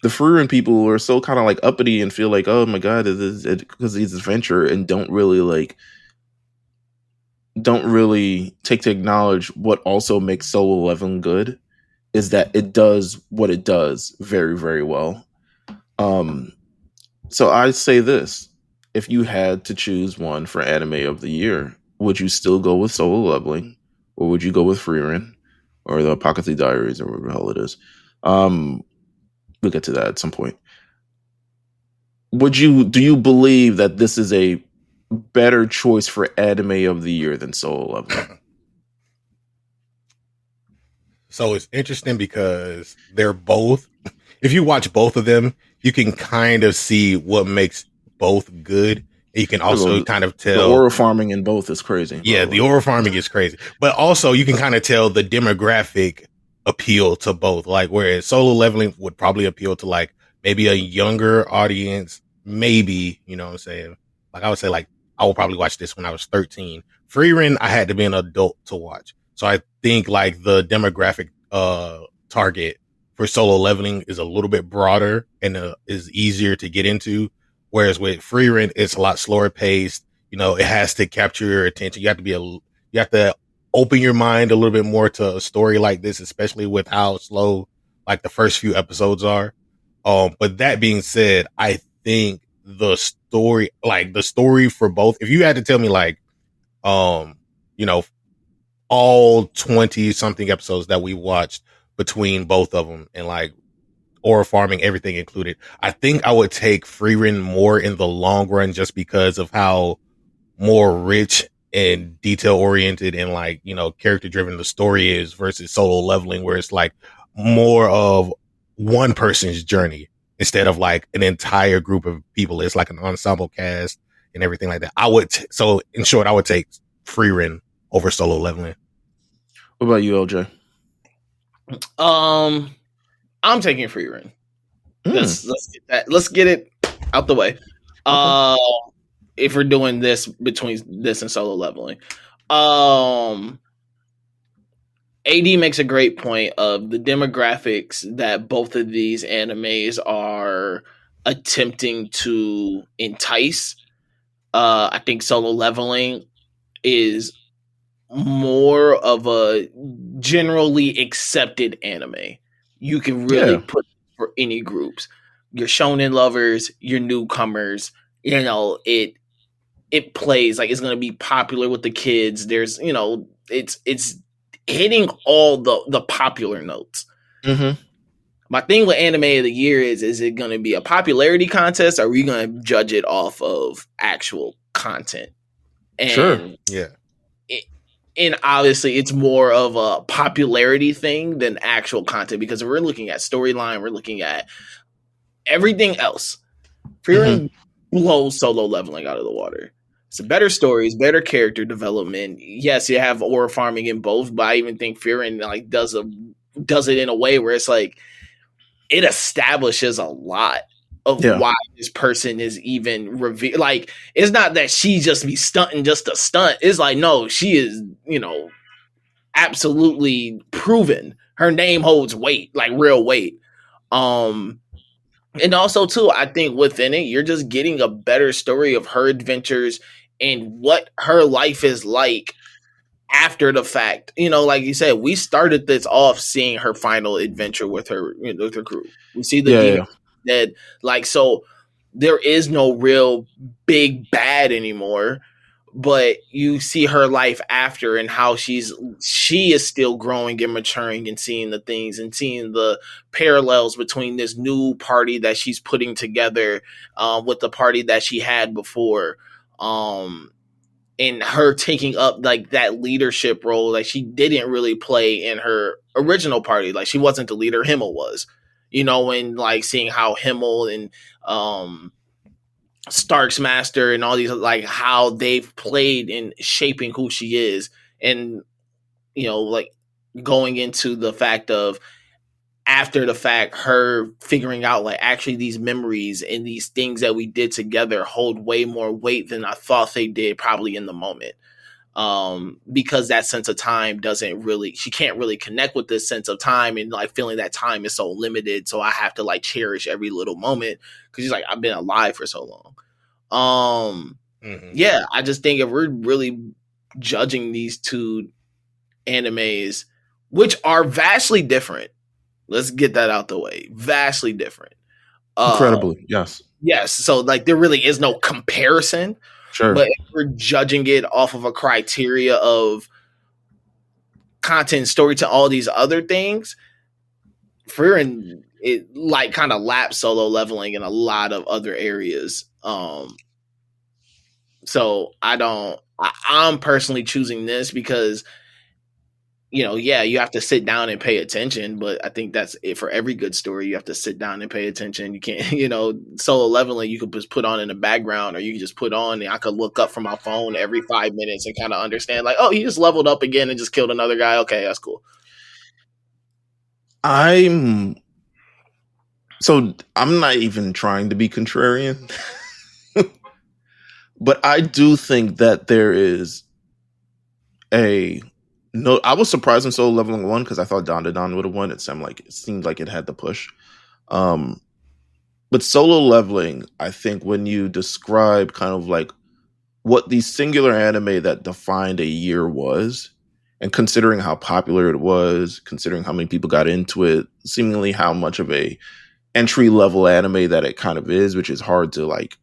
the Frieren people are so kind of like uppity and feel like, oh my god, because he's adventure, and don't really take to acknowledge what also makes solo leveling good is that it does what it does very, very well. So I say this: if you had to choose one for anime of the year, would you still go with solo leveling, or would you go with Frieren, or the Apothecary Diaries, or whatever the hell it is? We'll get to that at some point. Do you believe that this is a better choice for anime of the year than solo leveling? So it's interesting because they're both, if you watch both of them, you can kind of see what makes both good. You can also kind of tell the aura farming in both is crazy. Yeah, the aura farming is crazy. But also you can kind of tell the demographic appeal to both. Like, whereas Solo Leveling would probably appeal to like maybe a younger audience, maybe, you know what I'm saying? Like, I would say, like, I would probably watch this when I was 13. Frieren, I had to be an adult to watch. So I think like the demographic target for Solo Leveling is a little bit broader and is easier to get into. Whereas with Frieren, it's a lot slower paced. You know, it has to capture your attention. You have to open your mind a little bit more to a story like this, especially with how slow like the first few episodes are. But that being said, I think the story for both, if you had to tell me like, you know, all 20 something episodes that we watched between both of them and like aura farming, everything included, I think I would take Frieren more in the long run just because of how more rich and detail oriented and like, you know, character driven the story is versus Solo Leveling, where it's like more of one person's journey instead of like an entire group of people. It's like an ensemble cast and everything like that. So in short, I would take Frieren over Solo Leveling. What about you, LJ? I'm taking Frieren. Let's get it out the way. If we're doing this between this and Solo Leveling, AD makes a great point of the demographics that both of these animes are attempting to entice. I think Solo Leveling is more of a generally accepted anime. You can really put for any groups. Your shonen lovers, your newcomers, you know, it plays like it's going to be popular with the kids. There's, you know, it's hitting all the popular notes. Mm-hmm. My thing with anime of the year is it going to be a popularity contest, or are we going to judge it off of actual content? And sure. Yeah. And obviously it's more of a popularity thing than actual content, because we're looking at storyline, we're looking at everything else. Frieren blows Solo Leveling out of the water. It's a better stories, better character development. Yes, you have aura farming in both, but I even think Frieren like does it in a way where it's like it establishes a lot of why this person is even revealed. Like, it's not that she just be stunting just to stunt. It's like, no, she is, you know, absolutely proven. Her name holds weight, like real weight. And also too, I think within it, you're just getting a better story of her adventures and what her life is like after the fact. You know, like you said, we started this off seeing her final adventure with her, you know, with her crew. We see the demon dead, like, so there is no real big bad anymore, but you see her life after and how she is still growing and maturing and seeing the things and seeing the parallels between this new party that she's putting together with the party that she had before, and her taking up like that leadership role like she didn't really play in her original party. Like, she wasn't the leader, Himmel was, you know, and like seeing how Himmel and Stark's master and all these, like how they've played in shaping who she is. And, you know, like going into the fact of after the fact, her figuring out like actually these memories and these things that we did together hold way more weight than I thought they did probably in the moment. Because that sense of time she can't really connect with this sense of time, and like feeling that time is so limited. So I have to like cherish every little moment, because she's like, I've been alive for so long. Yeah, I just think if we're really judging these two animes, which are vastly different, let's get that out the way, vastly different. Incredibly, yes. So like there really is no comparison. Sure. But if we're judging it off of a criteria of content, story, to all these other things, Frieren, it like kind of laps Solo Leveling in a lot of other areas. So I'm personally choosing this because, you know, yeah, you have to sit down and pay attention, but I think that's it for every good story. You have to sit down and pay attention. You can't, you know, Solo Leveling, you could just put on in the background, or you can just put on and I could look up from my phone every 5 minutes and kind of understand like, oh, he just leveled up again and just killed another guy. Okay, that's cool. I'm so I'm not even trying to be contrarian, but I do think that there is a no. I was surprised in Solo Leveling 1 because I thought Don would have won. It seemed like it had the push. Um, but Solo Leveling, I think when you describe kind of like what the singular anime that defined a year was, and considering how popular it was, considering how many people got into it, seemingly how much of a entry level anime that it kind of is, which is hard to like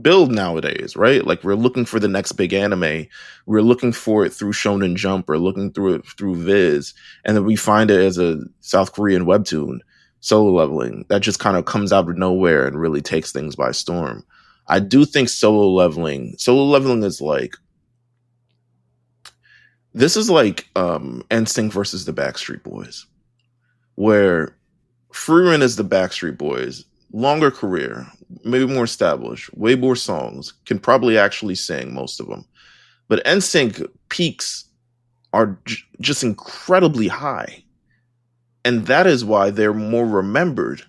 build nowadays, right? Like we're looking for the next big anime. We're looking for it through Shonen Jump or looking through it through Viz, and then we find it as a South Korean webtoon, Solo Leveling, that just kind of comes out of nowhere and really takes things by storm. I do think Solo Leveling is like this is like NSYNC versus the Backstreet Boys, where Frieren is the Backstreet Boys, longer career, maybe more established, way more songs, can probably actually sing most of them. But NSYNC peaks are just incredibly high. And that is why they're more remembered,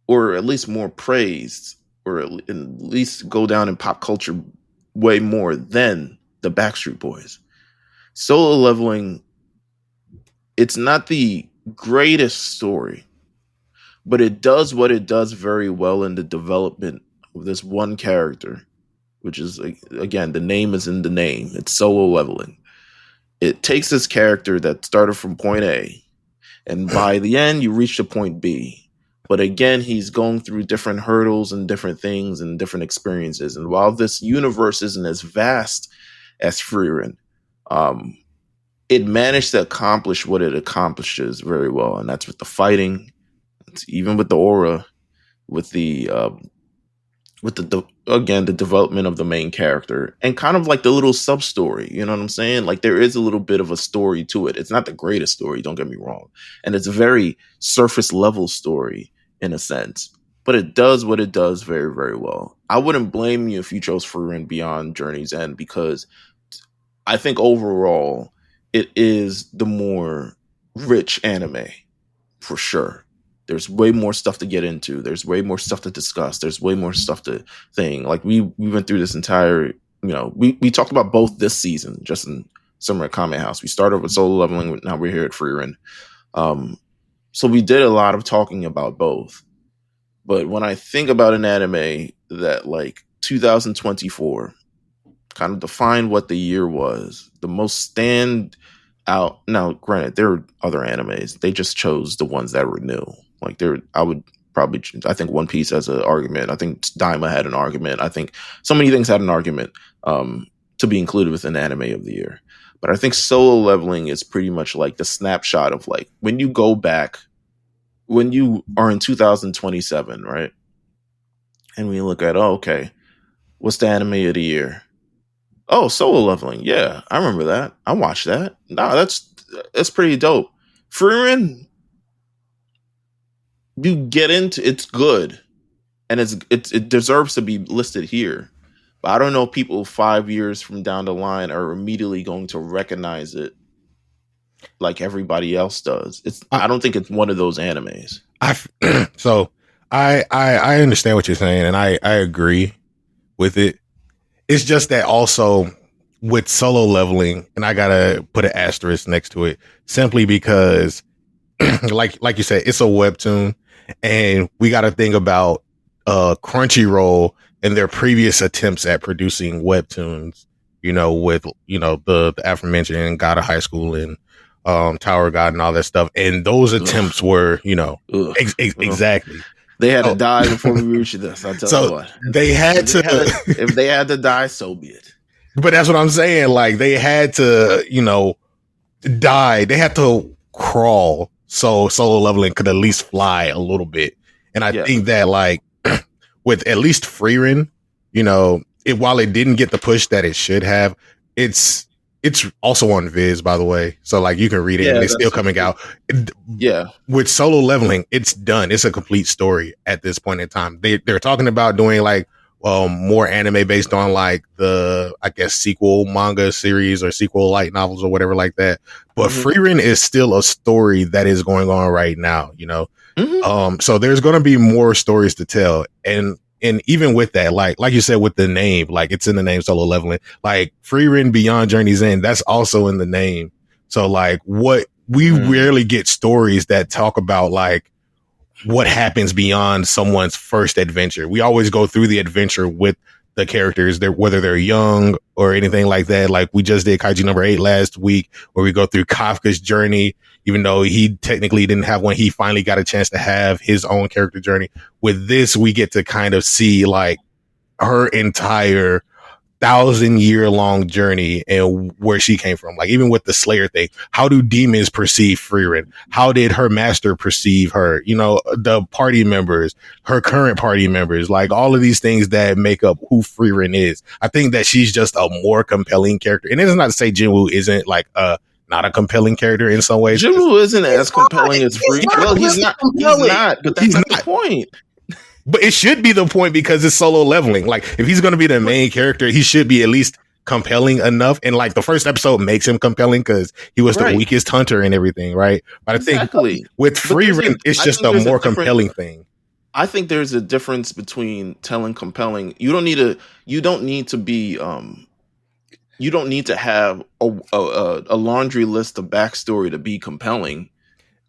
or at least more praised, or at least go down in pop culture way more than the Backstreet Boys. Solo Leveling, it's not the greatest story, but it does what it does very well in the development of this one character, which is, again, the name is in the name. It's Solo Leveling. It takes this character that started from point A, and by the end, you reach to point B. But again, he's going through different hurdles and different things and different experiences. And while this universe isn't as vast as Frieren, it managed to accomplish what it accomplishes very well. And that's with the fighting, even with the aura, with the again, the development of the main character, and kind of like the little sub story. You know what I'm saying? Like there is a little bit of a story to it. It's not the greatest story, don't get me wrong, and it's a very surface level story in a sense, but it does what it does very, very well. I wouldn't blame you if you chose Frieren beyond Journey's End, because I think overall it is the more rich anime for sure. There's way more stuff to get into. There's way more stuff to discuss. There's way more stuff to think. Like we went through this entire, we talked about both this season, just in Summer at Kame House. We started with Solo Leveling, now we're here at Frieren. So we did a lot of talking about both. But when I think about an anime that like 2024 kind of defined what the year was, the most stand out. Now, granted, there are other animes. They just chose the ones that were new. Like I think One Piece has an argument. I think Daima had an argument. I think so many things had an argument to be included within anime of the year. But I think Solo Leveling is pretty much like the snapshot of like when you go back, when you are in 2027, right? And we look at, okay, what's the anime of the year? Oh, Solo Leveling. Yeah, I remember that. I watched that. No, that's pretty dope. Frieren, you get into it's good, and it deserves to be listed here. But I don't know if people 5 years from down the line are immediately going to recognize it like everybody else does. I don't think it's one of those animes. So I understand what you're saying, and I agree with it. It's just that also with Solo Leveling, and I gotta put an asterisk next to it, simply because, like you said, it's a webtoon, and we got to think about Crunchyroll and their previous attempts at producing webtoons. With the aforementioned God of High School and Tower of God and all that stuff, and those attempts were exactly. They had to die before we reached this. I'll tell you what. They had to. If they had to die, so be it. But that's what I'm saying. Like they had to, die. They had to crawl so Solo Leveling could at least fly a little bit. And I think that like with at least Frieren, while it didn't get the push that it should have, it's also on Viz, by the way. So like you can read it, and it's still coming out. Yeah. With Solo Leveling, it's done. It's a complete story at this point in time. They're talking about doing like more anime based on like the, I guess, sequel manga series or sequel light novels or whatever like that. But Frieren is still a story that is going on right now, you know? So there's going to be more stories to tell. And even with that, like you said, with the name, like it's in the name Solo Leveling, like Frieren Beyond Journey's End, that's also in the name. So like we rarely get stories that talk about like what happens beyond someone's first adventure. We always go through the adventure with the characters, whether they're young or anything like that. Like we just did Kaiju number 8 last week, where we go through Kafka's journey. Even though he technically didn't have one, he finally got a chance to have his own character journey. With this, we get to kind of see like her entire 1,000-year-long journey and where she came from. Like even with the Slayer thing, how do demons perceive Frieren? How did her master perceive her? You know, the party members, her current party members, like all of these things that make up who Frieren is. I think that she's just a more compelling character. And it's not to say Jinwoo isn't like not a compelling character in some ways. Jinwoo isn't as compelling as Frieren. Well, he's not, but that's not the point. But it should be the point because it's Solo Leveling. Like, if he's going to be the main character, he should be at least compelling enough. And like the first episode makes him compelling because he was the weakest hunter and everything, right? But I think with Frieren, it's just a more compelling thing. I think there's a difference between telling compelling. You don't need to have a laundry list of backstory to be compelling.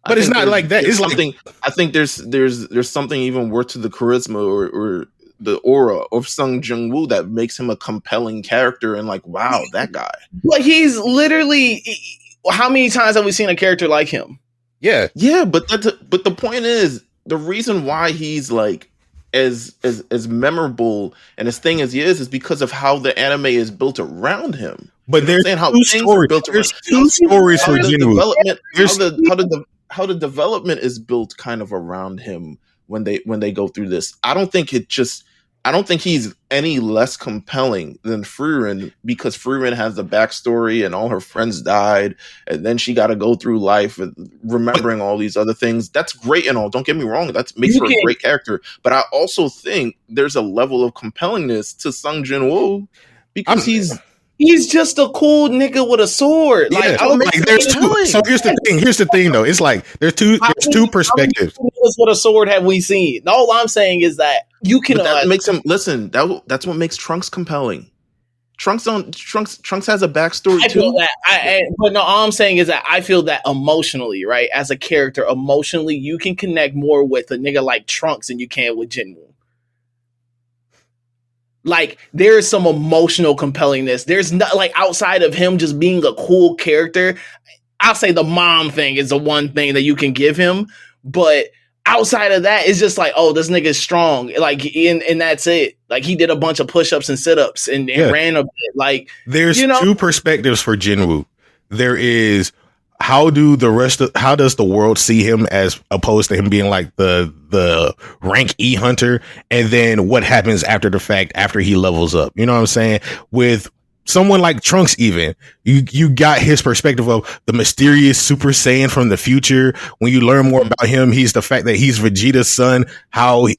But it's not like that. It's something. I think there's something even worth to the charisma or the aura of Sung Jung-woo that makes him a compelling character. And like, wow, that guy. But he's literally. How many times have we seen a character like him? Yeah. But the point is, the reason why he's like as memorable and as thing as he is because of how the anime is built around him. But there's two stories. There's two stories for Jinwoo. How the development is built kind of around him when they go through this. I don't think he's any less compelling than Frieren because Frieren has the backstory and all her friends died and then she got to go through life remembering all these other things. That's great and all. Don't get me wrong. That makes her a great character. But I also think there's a level of compellingness to Sung Jin-woo because he's just a cool nigga with a sword. Yeah, so here's the thing though. It's like there's two perspectives. With a sword have we seen? All I'm saying is that you can that makes him listen. That's what makes Trunks compelling. Trunks has a backstory I too. Feel that, but no, all I'm saying is that I feel that emotionally, right? As a character, emotionally, you can connect more with a nigga like Trunks than you can with Jinwoo. Like, there's some emotional compellingness. There's not, like, outside of him just being a cool character, I'll say the mom thing is the one thing that you can give him. But outside of that, it's just like, oh, this nigga's strong. Like, and that's it. Like, he did a bunch of push-ups and sit-ups and ran a bit. Like, there's two perspectives for Jinwoo. There is how does the world see him as opposed to him being like the rank E hunter, and then what happens after the fact after he levels up. You know what I'm saying? With someone like Trunks, even you got his perspective of the mysterious Super Saiyan from the future. When you learn more about him, he's the fact that he's Vegeta's son,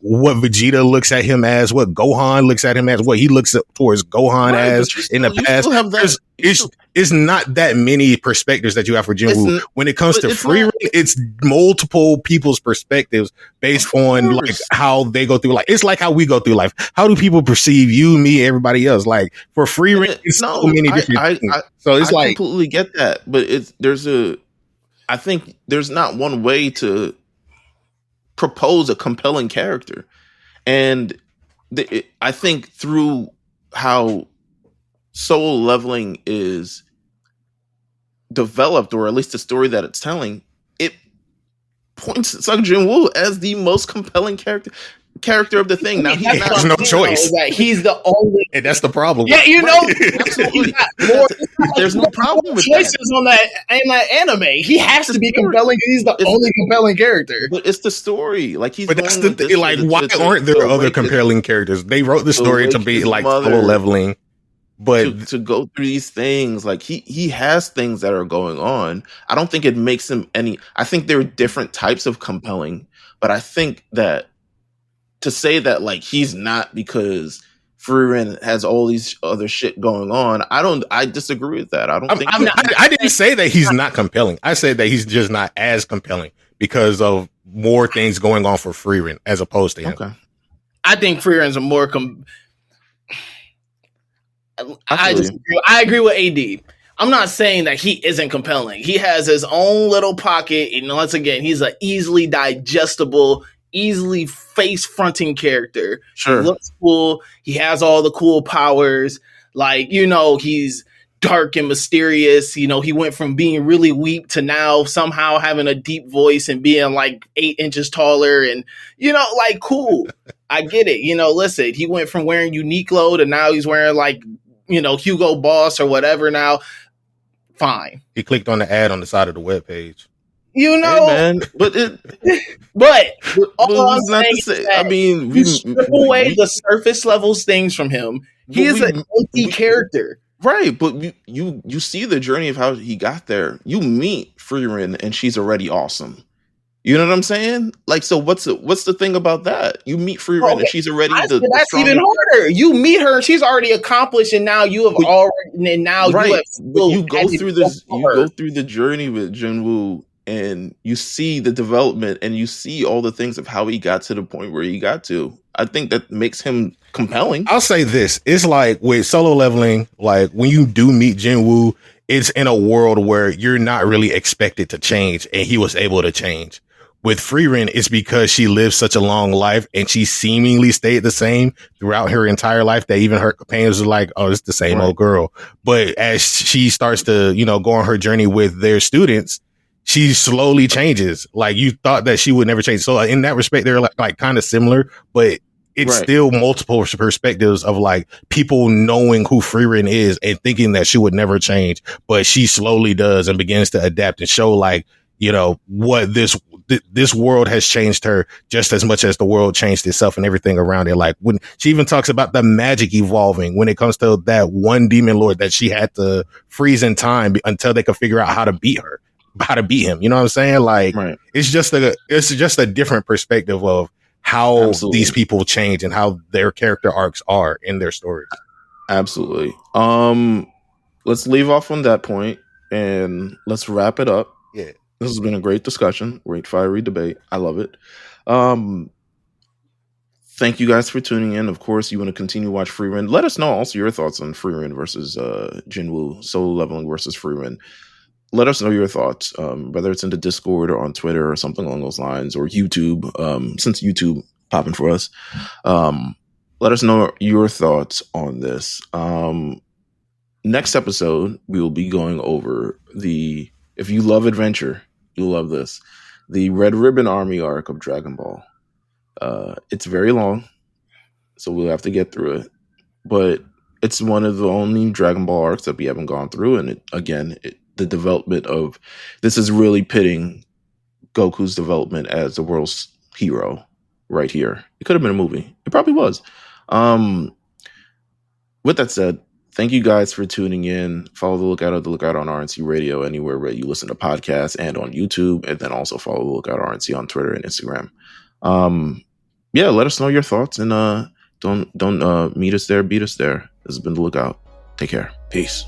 what Vegeta looks at him as, what Gohan looks at him as, what he looks towards Gohan as in the past. It's not that many perspectives that you have for Jinwoo. When it comes to Frieren, it's multiple people's perspectives based on like how they go through life. It's like how we go through life. How do people perceive you, me, everybody else? Like for Frieren, it's so many different things. So it's I completely get that, but I think there's not one way to propose a compelling character, and I think through how Solo Leveling is developed, or at least the story that it's telling, it points to Sung Jin-woo as the most compelling character of the thing. Now there's no choice. He's the only, and that's the problem. Yeah, you know, absolutely. There's no problem with choices that. on that anime. He has to be compelling because he's the only compelling character. But it's the story. Like but that's the thing. Like, why aren't there other compelling characters? They wrote the story to be like Solo Leveling. But to go through these things, like he has things that are going on. I don't think it makes him any. I think there are different types of compelling, but I think that to say that like he's not because Frieren has all these other shit going on. I disagree with that. I don't think I didn't say that he's not compelling. I said that he's just not as compelling because of more things going on for Frieren as opposed to him. Okay. I think Frieren's a more I agree with AD. I'm not saying that he isn't compelling. He has his own little pocket, and once again, he's an easily digestible, easily face-fronting character. Sure. He looks cool. He has all the cool powers. Like, he's dark and mysterious. He went from being really weak to now somehow having a deep voice and being like 8 inches taller and, like, cool. I get it. Listen, he went from wearing Uniqlo to now he's wearing like, Hugo Boss or whatever now. Fine. He clicked on the ad on the side of the webpage. Hey, man, but all I'm not saying to say. is that I mean, you strip away the surface levels things from him. He is an empty character. Right, but you see the journey of how he got there. You meet Frieren and she's already awesome. You know what I'm saying? Like, so what's the thing about that? You meet Frieren and she's already that's even harder. You meet her and she's already accomplished, and now you have you go through the journey with Jinwoo, and you see the development and you see all the things of how he got to the point where he got to. I think that makes him compelling. I'll say this. It's like with Solo Leveling, like when you do meet Jinwoo, it's in a world where you're not really expected to change, and he was able to change. With Frieren, it's because she lived such a long life and she seemingly stayed the same throughout her entire life that even her companions are like, oh, it's the same old girl. But as she starts to, go on her journey with their students, she slowly changes. Like, you thought that she would never change. So in that respect, they're like kind of similar, but it's still multiple perspectives of like people knowing who Frieren is and thinking that she would never change, but she slowly does and begins to adapt and show like, what this world has changed her just as much as the world changed itself and everything around it. Like when she even talks about the magic evolving when it comes to that one demon lord that she had to freeze in time until they could figure out how to beat him. You know what I'm saying? Like, it's just a different perspective of how these people change and how their character arcs are in their stories. Absolutely. Let's leave off on that point and let's wrap it up. Yeah. This has been a great discussion, great fiery debate. I love it. Thank you guys for tuning in. Of course, you want to continue to watch Frieren. Let us know also your thoughts on Frieren versus Jinwoo, Solo Leveling versus Frieren. Let us know your thoughts, whether it's in the Discord or on Twitter or something along those lines, or YouTube, since YouTube popping for us. Let us know your thoughts on this. Next episode, we will be going over if you love adventure, you'll love this. The Red Ribbon Army arc of Dragon Ball. It's very long, so we'll have to get through it. But it's one of the only Dragon Ball arcs that we haven't gone through. And the development of this is really pitting Goku's development as the world's hero right here. It could have been a movie. It probably was. With that said, thank you guys for tuning in. Follow the Lookout on RNC Radio anywhere where you listen to podcasts and on YouTube, and then also follow the Lookout RNC on Twitter and Instagram. Let us know your thoughts, and don't meet us there, beat us there. This has been the Lookout. Take care. Peace.